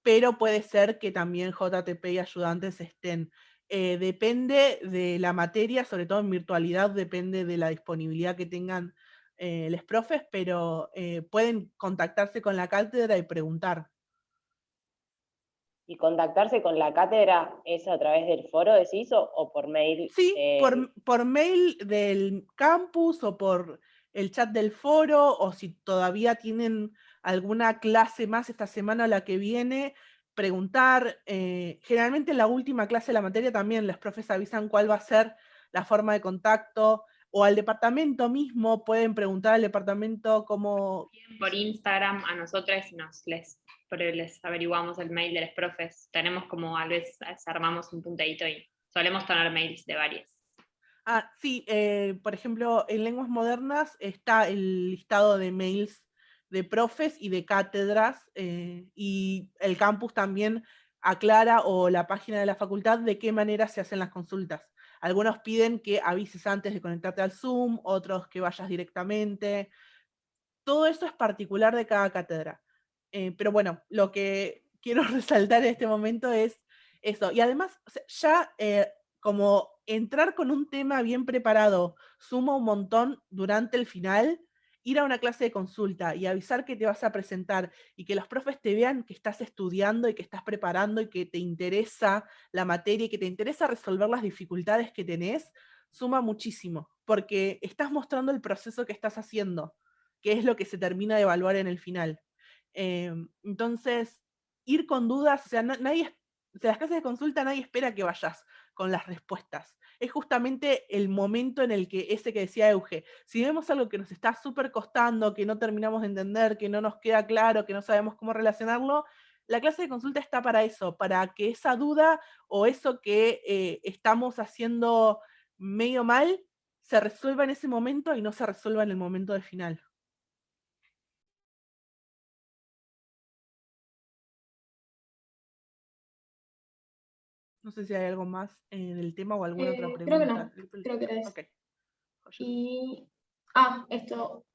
Pero puede ser que también JTP y ayudantes estén. Depende de la materia, sobre todo en virtualidad, depende de la disponibilidad que tengan los profes, pero pueden contactarse con la cátedra y preguntar. ¿Y contactarse con la cátedra es a través del foro, decís, o por mail? Sí, por mail del campus o por el chat del foro, o si todavía tienen alguna clase más esta semana o la que viene, preguntar. Generalmente en la última clase de la materia también los profes avisan cuál va a ser la forma de contacto, o al departamento mismo pueden preguntar al departamento cómo... Por Instagram a nosotros les averiguamos el mail de los profes. Tenemos como a veces armamos un puntadito y solemos tener mails de varias. Sí, por ejemplo, en lenguas modernas está el listado de mails de profes y de cátedras, y el campus también aclara, o la página de la facultad, de qué manera se hacen las consultas. Algunos piden que avises antes de conectarte al Zoom, otros que vayas directamente. Todo eso es particular de cada cátedra. Pero bueno, lo que quiero resaltar en este momento es eso. Y además, o sea, ya como entrar con un tema bien preparado suma un montón durante el final. Ir a una clase de consulta y avisar que te vas a presentar y que los profes te vean que estás estudiando y que estás preparando y que te interesa la materia y que te interesa resolver las dificultades que tenés, suma muchísimo, porque estás mostrando el proceso que estás haciendo, que es lo que se termina de evaluar en el final. Entonces, ir con dudas, o sea, las clases de consulta nadie espera que vayas con las respuestas. Es justamente el momento en el que, ese que decía Euge, si vemos algo que nos está súper costando, que no terminamos de entender, que no nos queda claro, que no sabemos cómo relacionarlo, la clase de consulta está para eso, para que esa duda o eso que estamos haciendo medio mal se resuelva en ese momento y no se resuelva en el momento del final. No sé si hay algo más del tema o alguna otra pregunta. Creo que no, creo que era eso. Okay. Y, esto,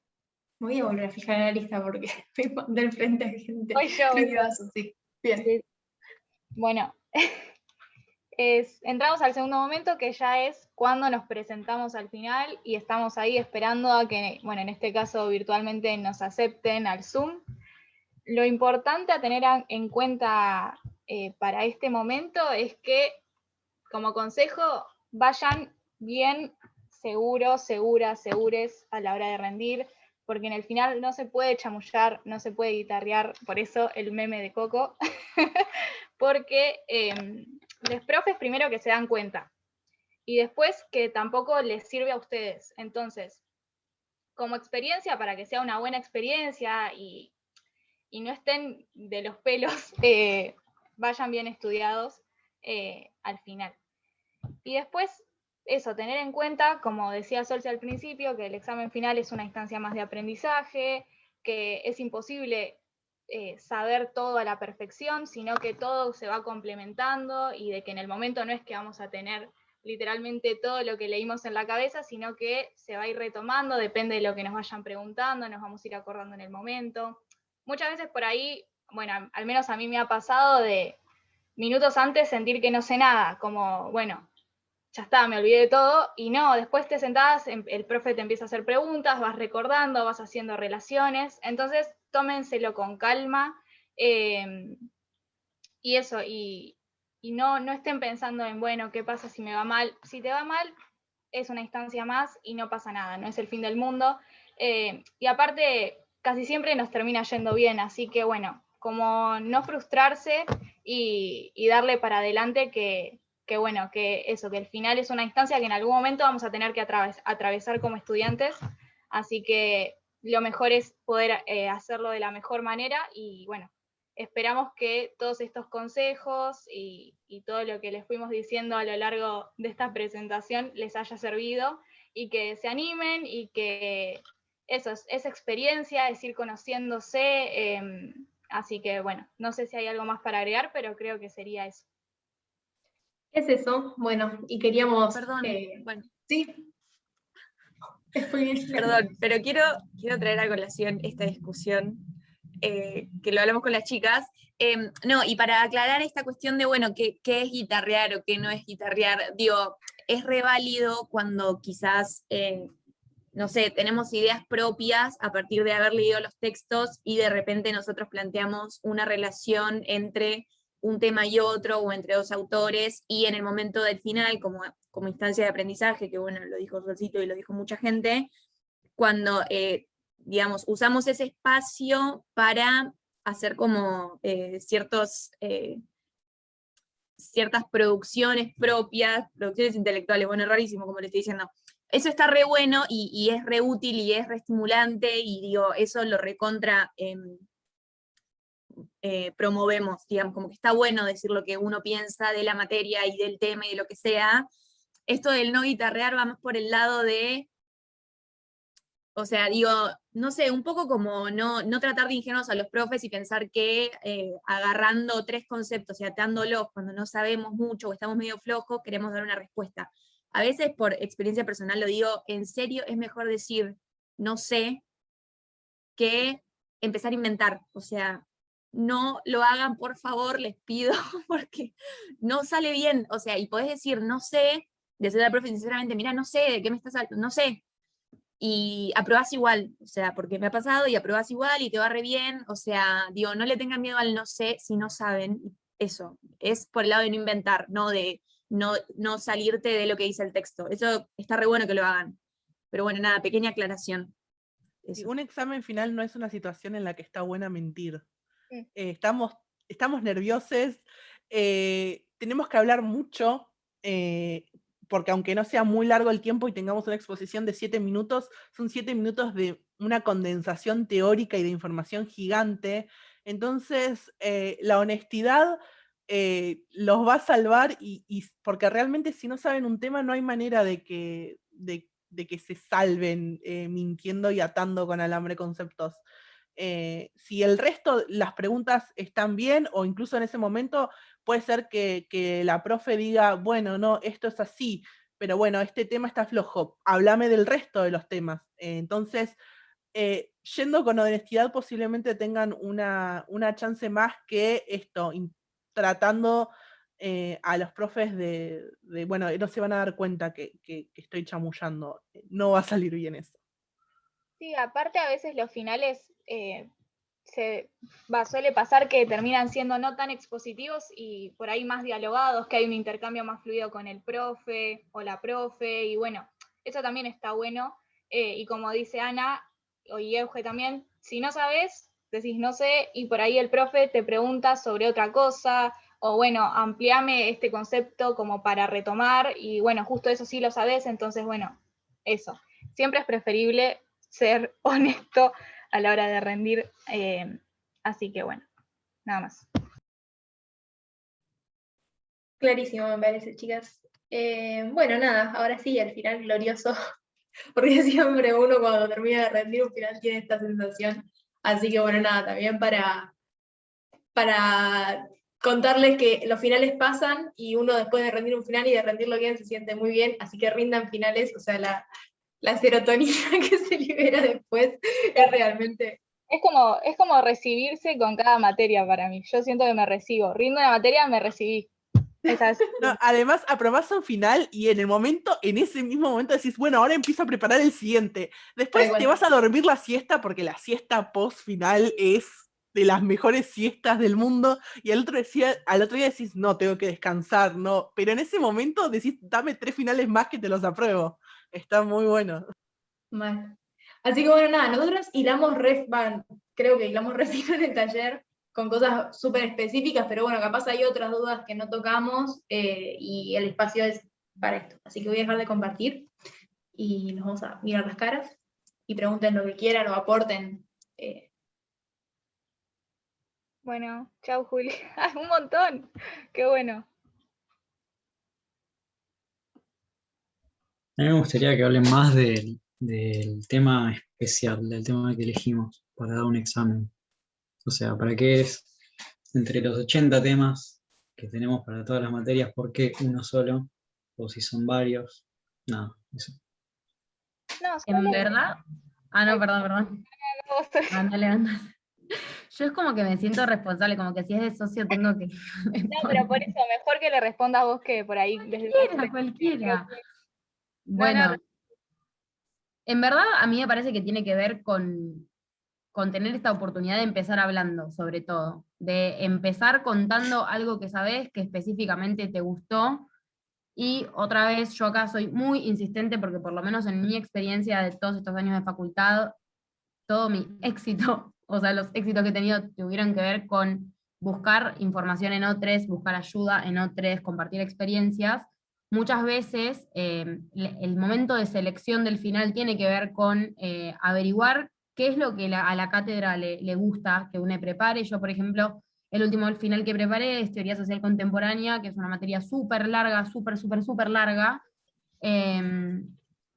me voy a volver a fijar en la lista porque me mandé al frente a gente. Hoy yo. Sí. Bien. Bueno, entramos al segundo momento, que ya es cuando nos presentamos al final y estamos ahí esperando a que, bueno, en este caso virtualmente nos acepten al Zoom. Lo importante a tener en cuenta para este momento es que, como consejo, vayan bien seguros, segures a la hora de rendir, porque en el final no se puede chamullar, no se puede guitarrear, por eso el meme de Coco, porque los profes primero que se dan cuenta, y después que tampoco les sirve a ustedes. Entonces, como experiencia, para que sea una buena experiencia y no estén de los pelos, vayan bien estudiados al final. Y después, eso, tener en cuenta, como decía Solce al principio, que el examen final es una instancia más de aprendizaje, que es imposible saber todo a la perfección, sino que todo se va complementando y de que en el momento no es que vamos a tener literalmente todo lo que leímos en la cabeza, sino que se va a ir retomando, depende de lo que nos vayan preguntando, nos vamos a ir acordando en el momento. Muchas veces por ahí, bueno, al menos a mí me ha pasado de minutos antes sentir que no sé nada, como, bueno, ya está, me olvidé de todo, y no, después te sentás, el profe te empieza a hacer preguntas, vas recordando, vas haciendo relaciones, entonces tómenselo con calma, y eso, y no estén pensando en, bueno, ¿qué pasa si me va mal? Si te va mal, es una instancia más y no pasa nada, no es el fin del mundo, y aparte, casi siempre nos termina yendo bien, así que bueno, como no frustrarse y darle para adelante que bueno, que eso, que el final es una instancia que en algún momento vamos a tener que atravesar como estudiantes, así que lo mejor es poder hacerlo de la mejor manera y bueno, esperamos que todos estos consejos y todo lo que les fuimos diciendo a lo largo de esta presentación les haya servido y que se animen y que eso es experiencia, es ir conociéndose, así que bueno, no sé si hay algo más para agregar, pero creo que sería eso. Es eso, bueno, y queríamos... Perdón, bueno. Sí. Perdón, pero quiero traer a colación esta discusión, que lo hablamos con las chicas. No, y para aclarar esta cuestión de, bueno, qué es guitarrear o qué no es guitarrear, digo, es re válido cuando quizás, no sé, tenemos ideas propias a partir de haber leído los textos y de repente nosotros planteamos una relación entre un tema y otro, o entre dos autores, y en el momento del final, como instancia de aprendizaje, que bueno, lo dijo Solcito y lo dijo mucha gente, cuando, digamos, usamos ese espacio para hacer como ciertas producciones propias, producciones intelectuales, bueno, es rarísimo como le estoy diciendo. Eso está re bueno y es re útil y es re estimulante, y digo, eso lo recontra promovemos, digamos, como que está bueno decir lo que uno piensa de la materia y del tema y de lo que sea. Esto del no guitarrear va más por el lado de, o sea, digo, no sé, un poco como no tratar de ingenuos a los profes y pensar que agarrando 3 conceptos y atándolos cuando no sabemos mucho o estamos medio flojos, queremos dar una respuesta. A veces, por experiencia personal lo digo, en serio es mejor decir no sé que empezar a inventar. O sea, no lo hagan, por favor, les pido, porque no sale bien. O sea, y podés decir no sé, decirle al profe sinceramente, mira, no sé de qué me estás hablando, no sé. Y aprobás igual, o sea, porque me ha pasado y aprobás igual y te va re bien, o sea, digo, no le tengan miedo al no sé si no saben, eso, es por el lado de no inventar, no de no salirte de lo que dice el texto, eso está re bueno que lo hagan, pero bueno, nada, pequeña aclaración. Sí, un examen final no es una situación en la que está buena mentir. Estamos nerviosos, tenemos que hablar mucho, porque aunque no sea muy largo el tiempo y tengamos una exposición de 7 minutos, son 7 minutos de una condensación teórica y de información gigante. Entonces, la honestidad los va a salvar, y porque realmente si no saben un tema no hay manera de que se salven mintiendo y atando con alambre conceptos. Si el resto, las preguntas están bien, o incluso en ese momento puede ser que la profe diga, bueno, no, esto es así, pero bueno, este tema está flojo, háblame del resto de los temas. Entonces, yendo con honestidad posiblemente tengan una chance más que esto, tratando a los profes bueno, no se van a dar cuenta que estoy chamullando, no va a salir bien eso. Sí, aparte a veces los finales suele pasar que terminan siendo no tan expositivos y por ahí más dialogados, que hay un intercambio más fluido con el profe o la profe, y bueno, eso también está bueno. Y como dice Ana, y Euge también, si no sabes, decís no sé, y por ahí el profe te pregunta sobre otra cosa, o bueno, ampliame este concepto como para retomar, y bueno, justo eso sí lo sabes, entonces bueno, eso. Siempre es preferible ser honesto a la hora de rendir, así que bueno, nada más. Clarísimo, me parece, chicas. Bueno, nada, ahora sí, el final glorioso, porque siempre uno cuando termina de rendir un final tiene esta sensación. Así que bueno, nada, también para contarles que los finales pasan y uno después de rendir un final y de rendirlo bien se siente muy bien, así que rindan finales, o sea, la serotonina que se libera después es realmente... Es como recibirse con cada materia para mí. Yo siento que me recibo. Rindo una materia, me recibí. No, además, aprobás un final y en ese mismo momento decís, bueno, ahora empiezo a preparar el siguiente. Después te vas a dormir la siesta, porque la siesta post final es de las mejores siestas del mundo, y al otro día decís, no, tengo que descansar, no. Pero en ese momento decís, dame 3 finales más que te los apruebo. Está muy bueno. Mal. Así que bueno, nada, nosotros creo que hilamos re fino en el taller con cosas súper específicas, pero bueno, capaz hay otras dudas que no tocamos y el espacio es para esto. Así que voy a dejar de compartir y nos vamos a mirar las caras y pregunten lo que quieran o aporten. Bueno, chau Juli. Un montón. Qué bueno. A mí me gustaría que hablen más del tema especial, del tema que elegimos para dar un examen. O sea, ¿para qué es entre los 80 temas que tenemos para todas las materias, por qué uno solo? O si son varios. Nada, eso. No, En verdad. Ah, no, perdón. Ándale, ándale. Yo es como que me siento responsable, como que si es de socio tengo que... No, pero por eso, mejor que le respondas vos que por ahí... Cualquiera. Bueno, en verdad a mí me parece que tiene que ver con tener esta oportunidad de empezar hablando, sobre todo, de empezar contando algo que sabés, que específicamente te gustó, y otra vez yo acá soy muy insistente porque por lo menos en mi experiencia de todos estos años de facultad, todo mi éxito, o sea, los éxitos que he tenido tuvieron que ver con buscar información en otros, buscar ayuda en otros, compartir experiencias. Muchas veces el momento de selección del final tiene que ver con averiguar qué es lo que a la cátedra le gusta que uno prepare. Yo, por ejemplo, el último final que preparé es Teoría Social Contemporánea, que es una materia súper larga, súper larga,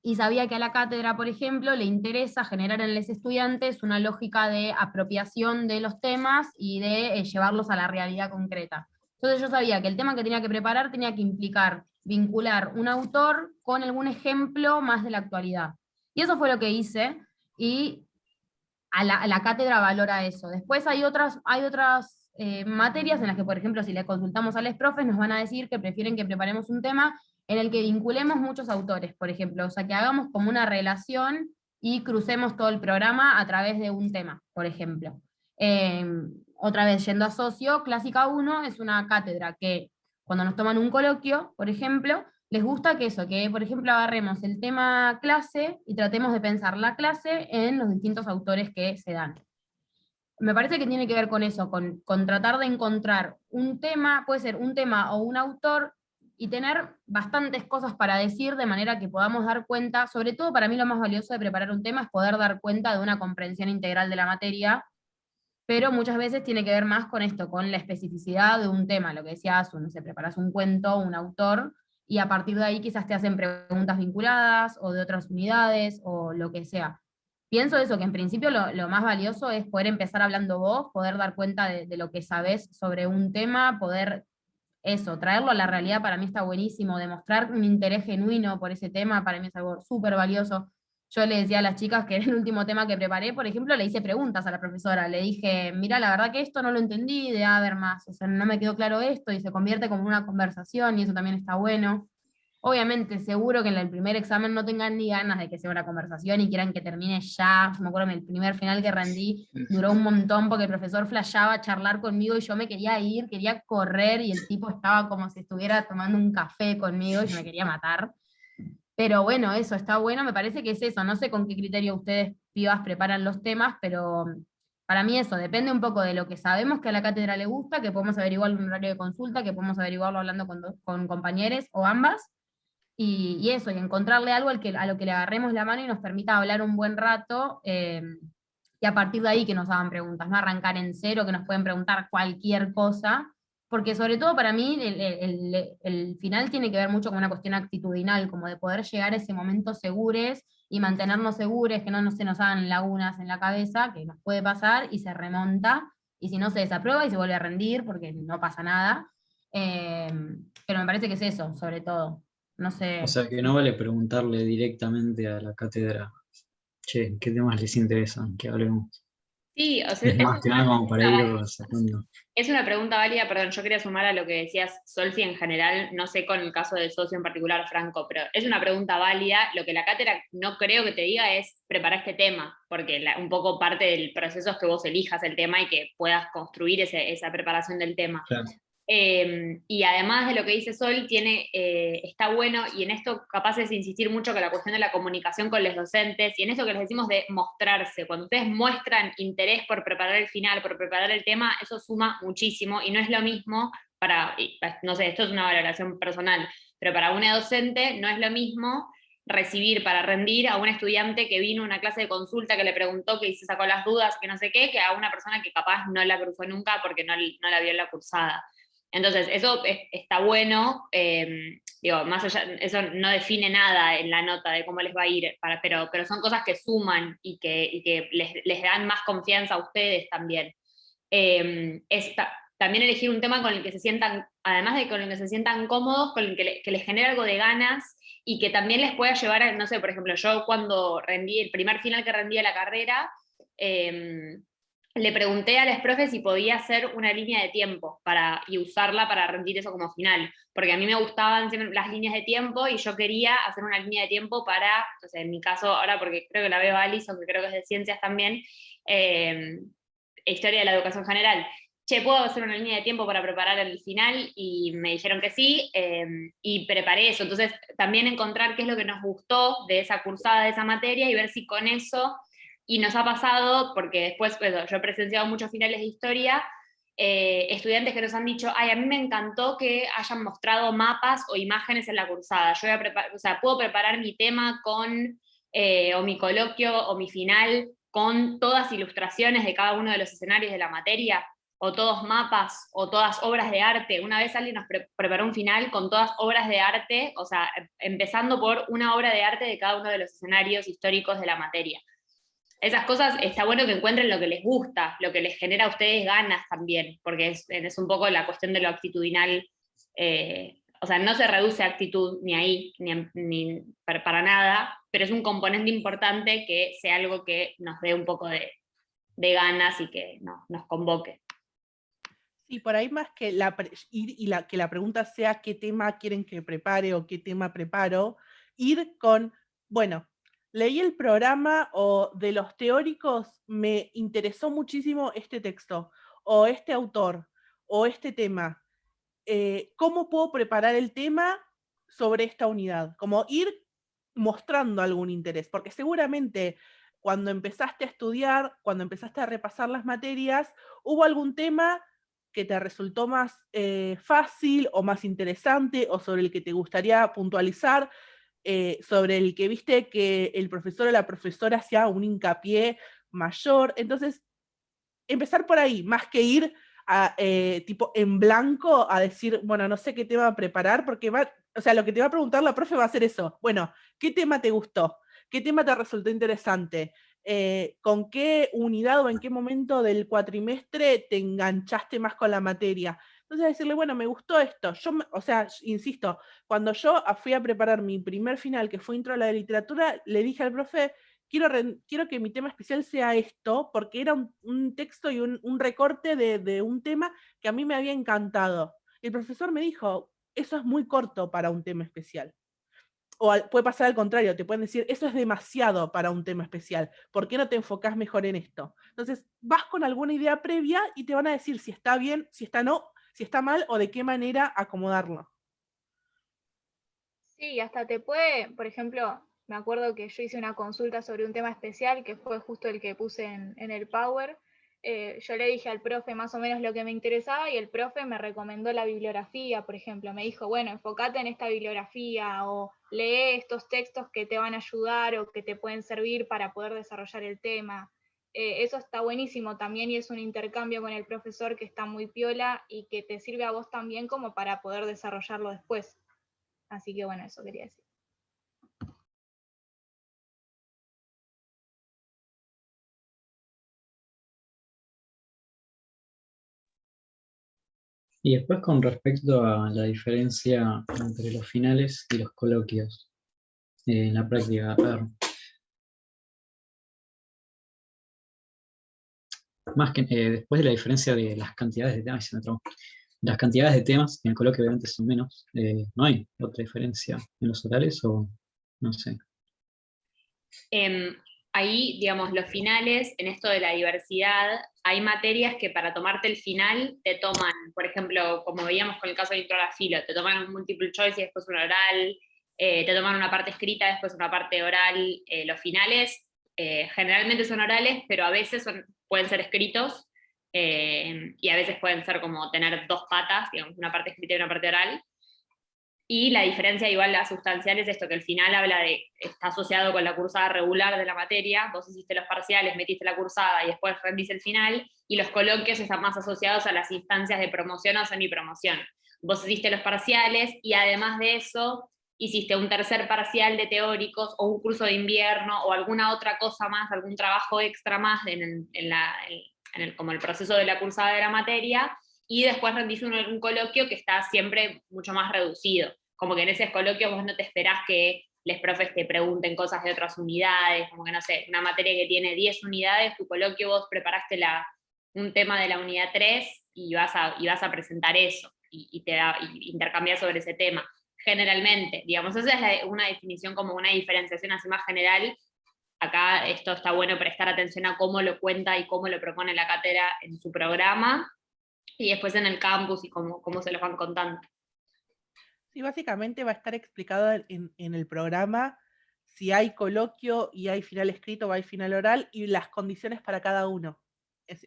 y sabía que a la cátedra, por ejemplo, le interesa generar en los estudiantes una lógica de apropiación de los temas y de llevarlos a la realidad concreta. Entonces yo sabía que el tema que tenía que preparar tenía que implicar vincular un autor con algún ejemplo más de la actualidad. Y eso fue lo que hice, y a la cátedra valora eso. Después hay otras materias en las que, por ejemplo, si le consultamos a los profes, nos van a decir que prefieren que preparemos un tema en el que vinculemos muchos autores, por ejemplo, o sea, que hagamos como una relación y crucemos todo el programa a través de un tema, por ejemplo. Otra vez, yendo a socio, Clásica 1 es una cátedra que cuando nos toman un coloquio, por ejemplo, les gusta que por ejemplo, agarremos el tema clase y tratemos de pensar la clase en los distintos autores que se dan. Me parece que tiene que ver con eso, con tratar de encontrar un tema, puede ser un tema o un autor, y tener bastantes cosas para decir de manera que podamos dar cuenta, sobre todo para mí lo más valioso de preparar un tema es poder dar cuenta de una comprensión integral de la materia, pero muchas veces tiene que ver más con esto, con la especificidad de un tema, lo que decía Azu, no sé, preparas un cuento, un autor, y a partir de ahí quizás te hacen preguntas vinculadas, o de otras unidades, o lo que sea. Pienso eso, que en principio lo más valioso es poder empezar hablando vos, poder dar cuenta de lo que sabés sobre un tema, poder traerlo a la realidad. Para mí está buenísimo, demostrar un interés genuino por ese tema, para mí es algo súper valioso. yo le decía a las chicas que en el último tema que preparé, por ejemplo, le hice preguntas a la profesora, le dije, mira, la verdad que esto no lo entendí, de haber más, o sea, no me quedó claro esto, y se convierte como en una conversación, y eso también está bueno. Obviamente, seguro que en el primer examen no tengan ni ganas de que sea una conversación y quieran que termine ya. Yo me acuerdo en el primer final que rendí, duró un montón porque el profesor flasheaba a charlar conmigo y yo me quería ir, quería correr, y el tipo estaba como si estuviera tomando un café conmigo y yo me quería matar. Pero bueno, eso está bueno, me parece que es eso. No sé con qué criterio ustedes, pibas, preparan los temas, pero para mí eso depende un poco de lo que sabemos que a la cátedra le gusta, que podemos averiguar en un horario de consulta, que podemos averiguarlo hablando con compañeros o ambas, y eso, y encontrarle algo a lo que le agarremos la mano y nos permita hablar un buen rato, y a partir de ahí que nos hagan preguntas, no arrancar en cero, que nos pueden preguntar cualquier cosa, porque sobre todo para mí el final tiene que ver mucho con una cuestión actitudinal, como de poder llegar a ese momento segures y mantenernos segures, que no se nos hagan lagunas en la cabeza, que nos puede pasar y se remonta, y si no se desaprueba y se vuelve a rendir porque no pasa nada. Pero me parece que es eso, sobre todo. No sé. O sea que no vale preguntarle directamente a la cátedra, che, ¿qué temas les interesan? Que hablemos. Sí, o sea, Es más que nada como para ir sacando. es una pregunta válida, perdón, yo quería sumar a lo que decías, Solsi, en general, no sé con el caso del socio en particular, Franco, pero es una pregunta válida. Lo que la cátedra no creo que te diga es preparar este tema, porque un poco parte del proceso es que vos elijas el tema y que puedas construir esa preparación del tema. Claro. Y además de lo que dice Sol, está bueno, y en esto capaz es insistir mucho con la cuestión de la comunicación con los docentes, y en eso que les decimos de mostrarse. Cuando ustedes muestran interés por preparar el final, por preparar el tema, eso suma muchísimo, y no es lo mismo no sé, esto es una valoración personal, pero para una docente no es lo mismo recibir para rendir a un estudiante que vino a una clase de consulta, que le preguntó, que se sacó las dudas, que no sé qué, que a una persona que capaz no la cruzó nunca porque no la vio en la cursada. Entonces, eso está bueno, digo, más allá, eso no define nada en la nota de cómo les va a ir, pero son cosas que suman y que les dan más confianza a ustedes también. También elegir un tema con el que se sientan, además de con el que se sientan cómodos, con el que les genere algo de ganas y que también les pueda llevar a, no sé, por ejemplo, yo cuando rendí el primer final que rendí de la carrera, le pregunté a los profes si podía hacer una línea de tiempo y usarla para rendir eso como final, porque a mí me gustaban siempre las líneas de tiempo y yo quería hacer una línea de tiempo para, entonces en mi caso ahora, porque creo que la veo a Alice, aunque creo que es de ciencias también, historia de la educación general. Che, ¿puedo hacer una línea de tiempo para preparar el final? Y me dijeron que sí, y preparé eso. Entonces también encontrar qué es lo que nos gustó de esa cursada, de esa materia, y ver si con eso. Y nos ha pasado, porque después, yo he presenciado muchos finales de historia, estudiantes que nos han dicho, ay, a mí me encantó que hayan mostrado mapas o imágenes en la cursada. Yo puedo preparar mi tema o mi coloquio, o mi final, con todas ilustraciones de cada uno de los escenarios de la materia, o todos mapas, o todas obras de arte. Una vez alguien nos preparó un final con todas obras de arte, o sea, empezando por una obra de arte de cada uno de los escenarios históricos de la materia. Esas cosas está bueno que encuentren lo que les gusta, lo que les genera a ustedes ganas también, porque es un poco la cuestión de lo actitudinal. O sea, no se reduce a actitud ni ahí, ni para nada, pero es un componente importante que sea algo que nos dé un poco de ganas y que nos convoque. Sí, por ahí más que que la pregunta sea qué tema quieren que prepare o qué tema preparo, ir con, bueno, leí el programa o de los teóricos me interesó muchísimo este texto, o este autor, o este tema. ¿Cómo puedo preparar el tema sobre esta unidad? Como ir mostrando algún interés, porque seguramente cuando empezaste a estudiar, cuando empezaste a repasar las materias, hubo algún tema que te resultó más fácil o más interesante, o sobre el que te gustaría puntualizar, sobre el que viste que el profesor o la profesora hacía un hincapié mayor. Entonces, empezar por ahí, más que ir tipo en blanco a decir, bueno, no sé qué tema preparar, porque o sea, lo que te va a preguntar la profe va a ser eso. Bueno, ¿qué tema te gustó? ¿Qué tema te resultó interesante? ¿Con qué unidad o en qué momento del cuatrimestre te enganchaste más con la materia? Entonces decirle, bueno, me gustó esto. O sea, insisto, cuando yo fui a preparar mi primer final, que fue intro a la literatura, le dije al profe, quiero que mi tema especial sea esto, porque era un texto y un recorte de un tema que a mí me había encantado. Y el profesor me dijo, eso es muy corto para un tema especial. O puede pasar al contrario, te pueden decir, eso es demasiado para un tema especial, ¿por qué no te enfocás mejor en esto? Entonces, vas con alguna idea previa y te van a decir si está bien, si está no, si está mal o de qué manera acomodarlo. Sí, hasta te puede, por ejemplo, me acuerdo que yo hice una consulta sobre un tema especial, que fue justo el que puse en el Power. Yo le dije al profe más o menos lo que me interesaba y el profe me recomendó la bibliografía, por ejemplo. Me dijo, bueno, enfócate en esta bibliografía o lee estos textos que te van a ayudar o que te pueden servir para poder desarrollar el tema. Eso está buenísimo también y es un intercambio con el profesor que está muy piola y que te sirve a vos también como para poder desarrollarlo después. Así que bueno, eso quería decir. Y después con respecto a la diferencia entre los finales y los coloquios en la práctica. A ver, más que después de la diferencia de las cantidades de temas, las cantidades de temas en el coloquio obviamente son menos, ¿no hay otra diferencia en los orales o no sé? Ahí, digamos, los finales, en esto de la diversidad, hay materias que para tomarte el final te toman, por ejemplo, como veíamos con el caso de intro a la filo, te toman un multiple choice y después un oral, te toman una parte escrita, después una parte oral. Los finales generalmente son orales, pero a veces pueden ser escritos, y a veces pueden ser como tener dos patas, digamos, una parte escrita y una parte oral. Y la diferencia igual la sustancial es esto, que el final habla de, está asociado con la cursada regular de la materia, vos hiciste los parciales, metiste la cursada y después rendís el final, y los coloquios están más asociados a las instancias de promoción o semipromoción. Vos hiciste los parciales y además de eso, hiciste un tercer parcial de teóricos o un curso de invierno o alguna otra cosa más, algún trabajo extra más como el proceso de la cursada de la materia, y después rendís un coloquio que está siempre mucho más reducido. Como que en ese coloquio vos no te esperás que les profes te pregunten cosas de otras unidades, como que no sé, una materia que tiene 10 unidades, tu coloquio vos preparaste un tema de la unidad 3 y vas a presentar eso, y intercambiar sobre ese tema. Generalmente, digamos, esa es una definición, como una diferenciación así más general. Acá esto está bueno prestar atención a cómo lo cuenta y cómo lo propone la cátedra en su programa, y después en el campus y cómo se los van contando. Sí, básicamente va a estar explicado en el programa si hay coloquio y hay final escrito o hay final oral y las condiciones para cada uno.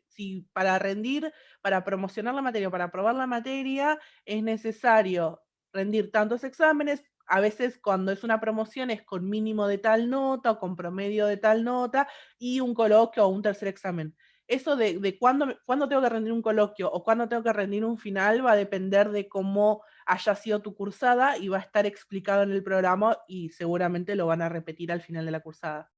Si para rendir, para promocionar la materia o para aprobar la materia es necesario rendir tantos exámenes. A veces cuando es una promoción es con mínimo de tal nota o con promedio de tal nota y un coloquio o un tercer examen. Eso de cuándo tengo que rendir un coloquio o cuándo tengo que rendir un final va a depender de cómo haya sido tu cursada y va a estar explicado en el programa y seguramente lo van a repetir al final de la cursada.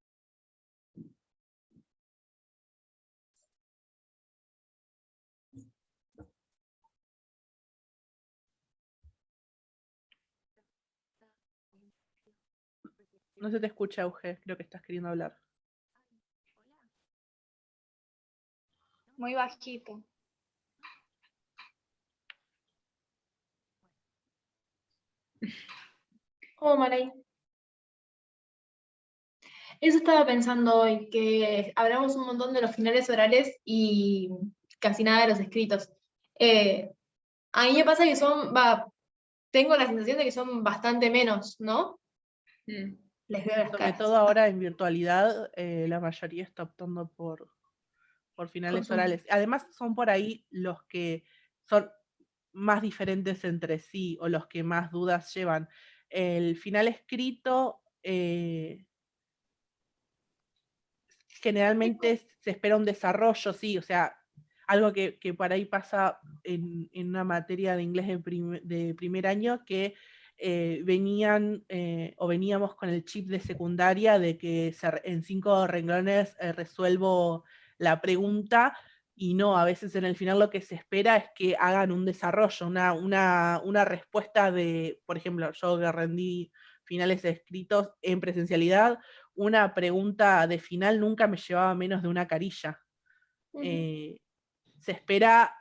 No se te escucha, Euge, creo que estás queriendo hablar. Muy bajito. ¿Cómo, Maray? Eso estaba pensando hoy, que hablamos un montón de los finales orales y casi nada de los escritos. A mí me pasa que tengo la sensación de que son bastante menos, ¿no? Les veo las Sobre caras. todo ahora en virtualidad, la mayoría está optando por finales orales. Además, son por ahí los que son más diferentes entre sí o los que más dudas llevan. El final escrito generalmente se espera un desarrollo, sí, o sea, algo que por ahí pasa en una materia de inglés de primer año, que veníamos con el chip de secundaria de que en 5 renglones resuelvo la pregunta, y no, a veces en el final lo que se espera es que hagan un desarrollo, una respuesta de, por ejemplo, yo que rendí finales escritos en presencialidad, una pregunta de final nunca me llevaba menos de una carilla. Se espera,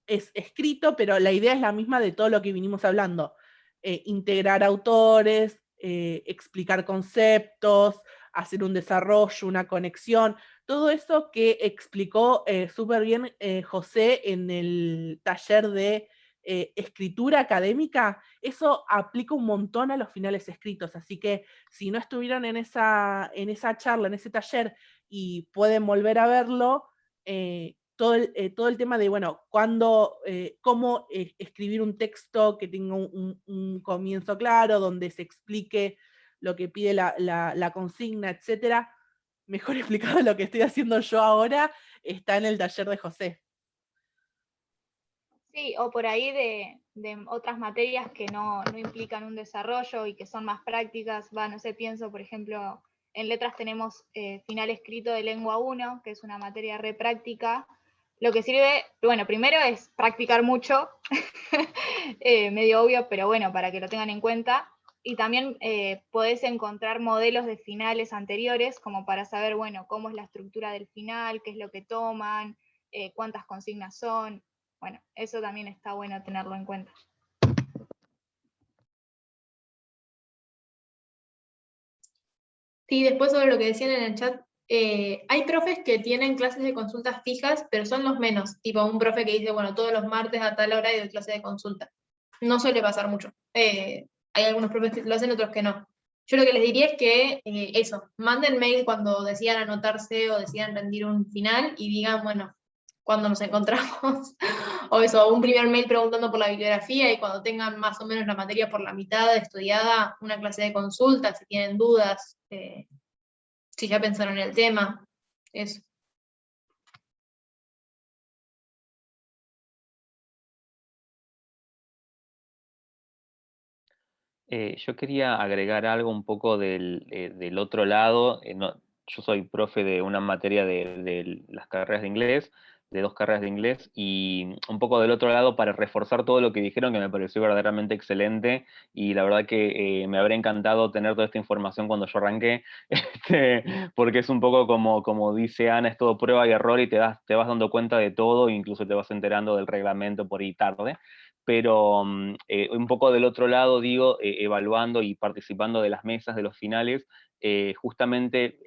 es escrito, pero la idea es la misma de todo lo que vinimos hablando. Integrar autores, explicar conceptos, hacer un desarrollo, una conexión, todo eso que explicó súper bien José en el taller de escritura académica, eso aplica un montón a los finales escritos, así que si no estuvieron en esa charla, en ese taller, y pueden volver a verlo, todo el tema de, bueno, cómo escribir un texto que tenga un comienzo claro, donde se explique lo que pide la consigna, etcétera, mejor explicado de lo que estoy haciendo yo ahora, está en el taller de José. Sí, o por ahí de otras materias que no implican un desarrollo y que son más prácticas. No sé, pienso, por ejemplo, en letras tenemos final escrito de lengua 1, que es una materia re práctica. Lo que sirve, bueno, primero es practicar mucho, medio obvio, pero bueno, para que lo tengan en cuenta. Y también podés encontrar modelos de finales anteriores, como para saber, bueno, cómo es la estructura del final, qué es lo que toman, cuántas consignas son. Bueno, eso también está bueno tenerlo en cuenta. Sí, después sobre lo que decían en el chat, hay profes que tienen clases de consultas fijas, pero son los menos. Tipo un profe que dice, bueno, todos los martes a tal hora hay clase de consulta. No suele pasar mucho. Hay algunos profes que lo hacen, otros que no. Yo lo que les diría es que eso, manden mail cuando decidan anotarse o decidan rendir un final y digan, bueno, cuando nos encontramos, o eso, un primer mail preguntando por la bibliografía, y cuando tengan más o menos la materia por la mitad estudiada, una clase de consulta, si tienen dudas, si ya pensaron en el tema, eso. Yo quería agregar algo un poco del otro lado. Yo soy profe de una materia de las carreras de inglés, de 2 carreras de inglés, y un poco del otro lado para reforzar todo lo que dijeron, que me pareció verdaderamente excelente, y la verdad que me habría encantado tener toda esta información cuando yo arranqué, porque es un poco como dice Ana, es todo prueba y error, y te vas dando cuenta de todo, e incluso te vas enterando del reglamento por ahí tarde. Pero un poco del otro lado, digo, evaluando y participando de las mesas, de los finales, justamente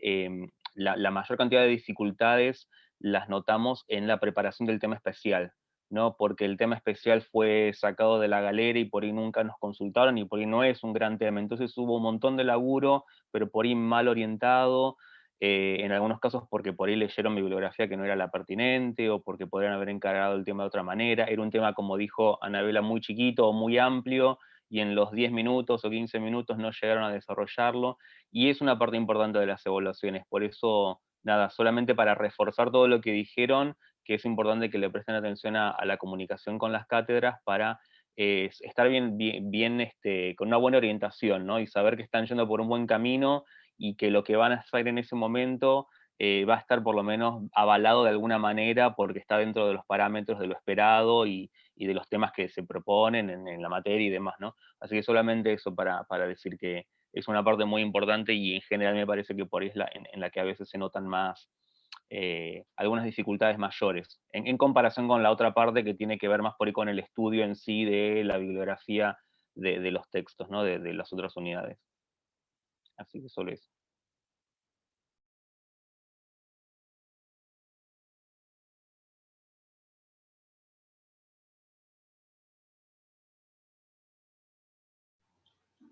la mayor cantidad de dificultades las notamos en la preparación del tema especial, ¿no? Porque el tema especial fue sacado de la galera y por ahí nunca nos consultaron y por ahí no es un gran tema. Entonces hubo un montón de laburo, pero por ahí mal orientado, en algunos casos porque por ahí leyeron bibliografía que no era la pertinente, o porque podrían haber encargado el tema de otra manera. Era un tema, como dijo Anabela, muy chiquito o muy amplio, y en los 10 minutos o 15 minutos no llegaron a desarrollarlo, y es una parte importante de las evaluaciones. Por eso, nada, solamente para reforzar todo lo que dijeron, que es importante que le presten atención a la comunicación con las cátedras para estar bien con una buena orientación, ¿no? Y saber que están yendo por un buen camino, y que lo que van a hacer en ese momento va a estar por lo menos avalado de alguna manera, porque está dentro de los parámetros de lo esperado y de los temas que se proponen en la materia y demás, ¿no? Así que solamente eso para decir que es una parte muy importante, y en general me parece que por ahí es en la que a veces se notan más algunas dificultades mayores, en comparación con la otra parte que tiene que ver más por ahí con el estudio en sí de la bibliografía de los textos, ¿no? De las otras unidades. Así que solo eso.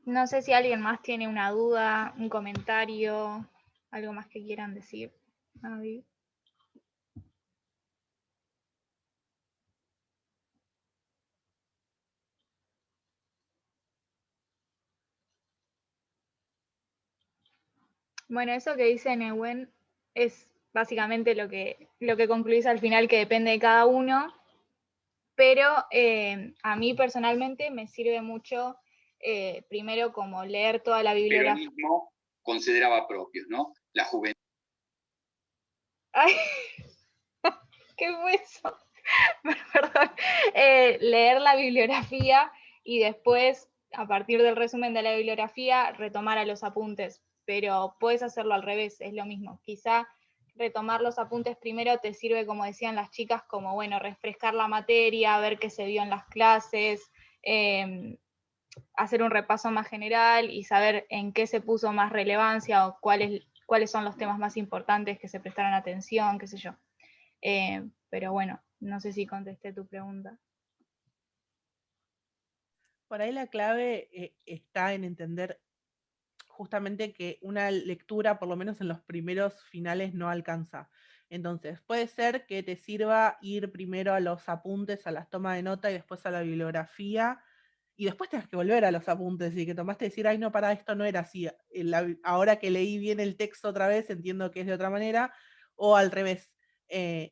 No sé si alguien más tiene una duda, un comentario, algo más que quieran decir. Navi. Bueno, eso que dice Nehuen es básicamente lo que concluís al final, que depende de cada uno, pero a mí personalmente me sirve mucho, primero, como leer toda la bibliografía. Peronismo consideraba propios, ¿no? La juventud. Ay. ¿Qué fue eso? Perdón. Leer la bibliografía y después, a partir del resumen de la bibliografía, retomar a los apuntes. Pero puedes hacerlo al revés, es lo mismo. Quizá retomar los apuntes primero te sirve, como decían las chicas, como, bueno, refrescar la materia, ver qué se vio en las clases, hacer un repaso más general y saber en qué se puso más relevancia o cuáles son los temas más importantes que se prestaron atención, qué sé yo. Pero bueno, no sé si contesté tu pregunta. Por ahí la clave está en entender justamente que una lectura, por lo menos en los primeros finales, no alcanza. Entonces, puede ser que te sirva ir primero a los apuntes, a las tomas de nota y después a la bibliografía, y después tengas que volver a los apuntes y que tomaste decir, ay, no, para esto no era así. Ahora que leí bien el texto otra vez, entiendo que es de otra manera, o al revés.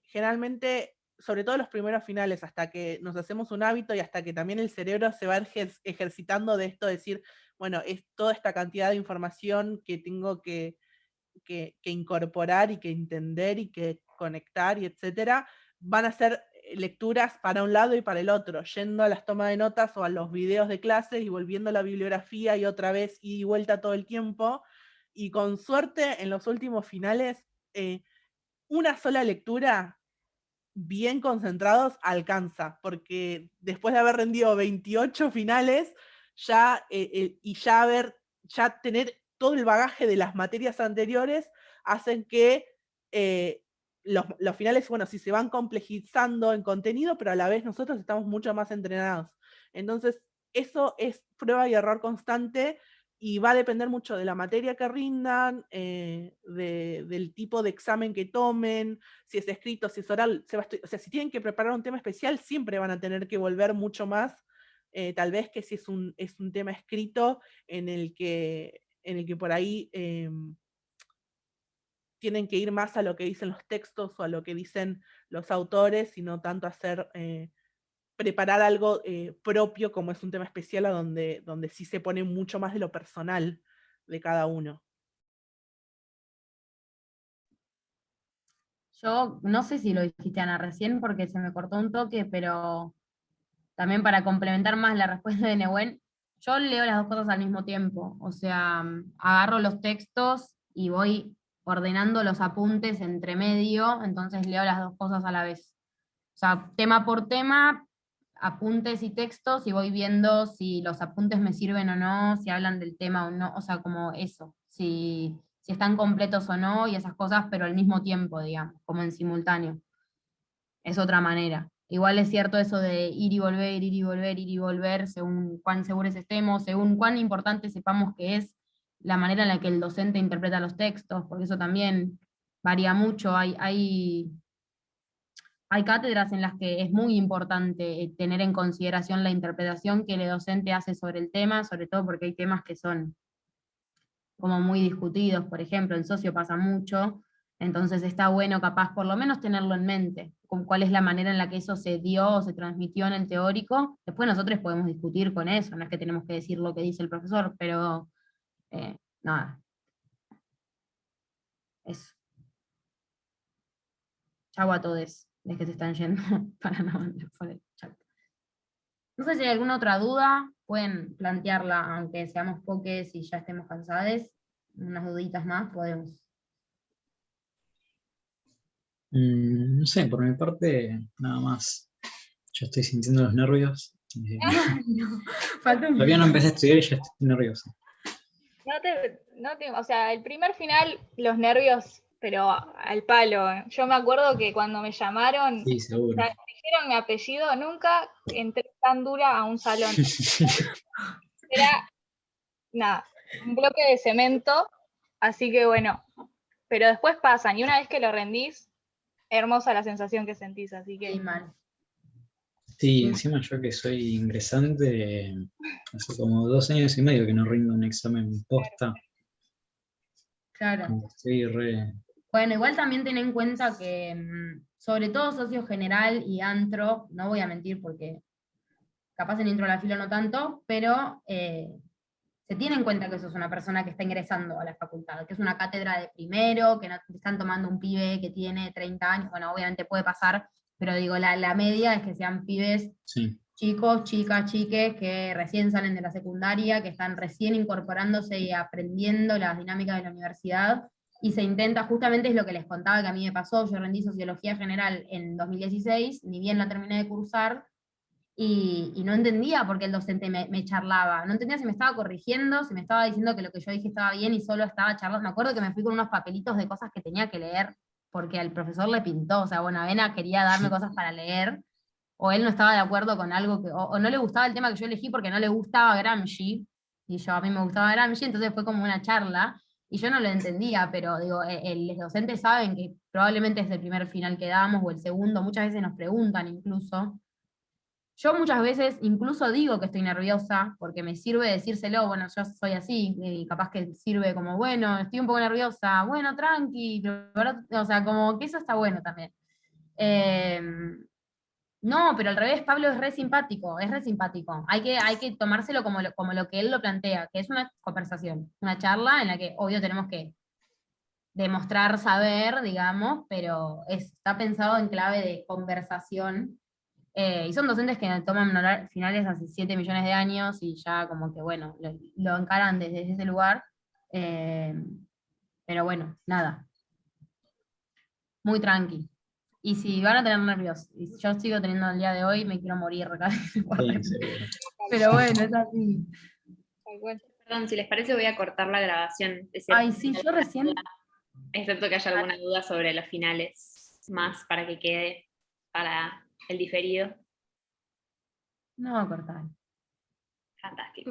Generalmente, sobre todo los primeros finales, hasta que nos hacemos un hábito y hasta que también el cerebro se va ejercitando de esto, decir, bueno, es toda esta cantidad de información que tengo que incorporar y que entender y que conectar y etcétera, van a ser lecturas para un lado y para el otro, yendo a las tomas de notas o a los videos de clases y volviendo a la bibliografía y otra vez ida y vuelta todo el tiempo, y con suerte en los últimos finales, una sola lectura bien concentrados alcanza, porque después de haber rendido 28 finales, ya, y ya tener todo el bagaje de las materias anteriores, hacen que los finales, bueno, sí se van complejizando en contenido, pero a la vez nosotros estamos mucho más entrenados. Entonces, eso es prueba y error constante, y va a depender mucho de la materia que rindan, del tipo de examen que tomen, si es escrito, si es oral, o sea, si tienen que preparar un tema especial, siempre van a tener que volver mucho más, tal vez que si es un tema escrito en el que por ahí tienen que ir más a lo que dicen los textos o a lo que dicen los autores, y no tanto hacer preparar algo propio, como es un tema especial, a donde sí se pone mucho más de lo personal de cada uno. Yo no sé si lo dijiste, Ana, recién porque se me cortó un toque, pero también para complementar más la respuesta de Nehuen, yo leo las dos cosas al mismo tiempo. O sea, agarro los textos y voy ordenando los apuntes entre medio, entonces leo las dos cosas a la vez. O sea, tema por tema, apuntes y textos, y voy viendo si los apuntes me sirven o no, si hablan del tema o no, o sea, como eso, si están completos o no, y esas cosas, pero al mismo tiempo, digamos, como en simultáneo. Es otra manera. Igual es cierto eso de ir y volver, ir y volver, ir y volver, según cuán seguros estemos, según cuán importante sepamos que es la manera en la que el docente interpreta los textos, porque eso también varía mucho. Hay cátedras en las que es muy importante tener en consideración la interpretación que el docente hace sobre el tema, sobre todo porque hay temas que son como muy discutidos, por ejemplo, en socio pasa mucho, entonces está bueno capaz por lo menos tenerlo en mente, con cuál es la manera en la que eso se dio o se transmitió en el teórico. Después nosotros podemos discutir con eso, no es que tenemos que decir lo que dice el profesor, pero nada. Eso. Chau a todos, es que se están yendo para no andar por el chat. No sé si hay alguna otra duda, pueden plantearla, aunque seamos poques y ya estemos cansados, unas duditas más podemos. No sé, por mi parte, nada más. Yo estoy sintiendo los nervios. Todavía no empecé a estudiar y ya estoy nervioso. O sea, el primer final, los nervios, pero al palo. Yo me acuerdo que cuando me llamaron, sí, seguro. O sea, dijeron mi apellido, nunca entré tan dura a un salón. Era, nada, un bloque de cemento, así que bueno, pero después pasan, y una vez que lo rendís, hermosa la sensación que sentís, así que... Sí, mal. Sí, encima yo que soy ingresante, hace como 2 años y medio que no rindo un examen posta. Claro. Estoy re... Bueno, igual también ten en cuenta que, sobre todo socio general y antro, no voy a mentir porque capaz en intro a la filo no tanto, pero se tiene en cuenta que sos una persona que está ingresando a la facultad, que es una cátedra de primero, que no te están tomando un pibe que tiene 30 años, bueno, obviamente puede pasar, pero digo, la media es que sean pibes Sí. chicos, chicas, chiques que recién salen de la secundaria, que están recién incorporándose y aprendiendo las dinámicas de la universidad, y se intenta, justamente es lo que les contaba que a mí me pasó, yo rendí Sociología General en 2016, ni bien la terminé de cursar, y no entendía por qué el docente me charlaba, no entendía si me estaba corrigiendo, si me estaba diciendo que lo que yo dije estaba bien y solo estaba charlando. Me acuerdo que me fui con unos papelitos de cosas que tenía que leer, porque al profesor le pintó, o sea, Bonavena quería darme cosas para leer, o él no estaba de acuerdo con algo, o no le gustaba el tema que yo elegí porque no le gustaba Gramsci, y yo a mí me gustaba Gramsci, entonces fue como una charla, y yo no lo entendía, pero digo, los docentes saben que probablemente es el primer final que damos, o el segundo, muchas veces nos preguntan incluso. Yo muchas veces incluso digo que estoy nerviosa, porque me sirve decírselo, bueno, yo soy así, y capaz que sirve como, bueno, estoy un poco nerviosa, bueno, tranqui, o sea, como que eso está bueno también. No, pero al revés, Pablo es re simpático, es re simpático. Hay que tomárselo como lo que él lo plantea, que es una conversación, una charla en la que obvio tenemos que demostrar saber, digamos, pero está pensado en clave de conversación. Y son docentes que toman finales hace 7 millones de años y ya como que, bueno, lo encaran desde ese lugar. Eh, pero bueno, nada. Muy tranqui. Y si van a tener nervios, y yo sigo teniendo el día de hoy, me quiero morir. Sí, seguro. Pero bueno, es así. Perdón, si les parece voy a cortar la grabación. Ay, sí, yo recién... Excepto que haya alguna duda sobre los finales más para que quede para el diferido. No, cortar. Fantástico.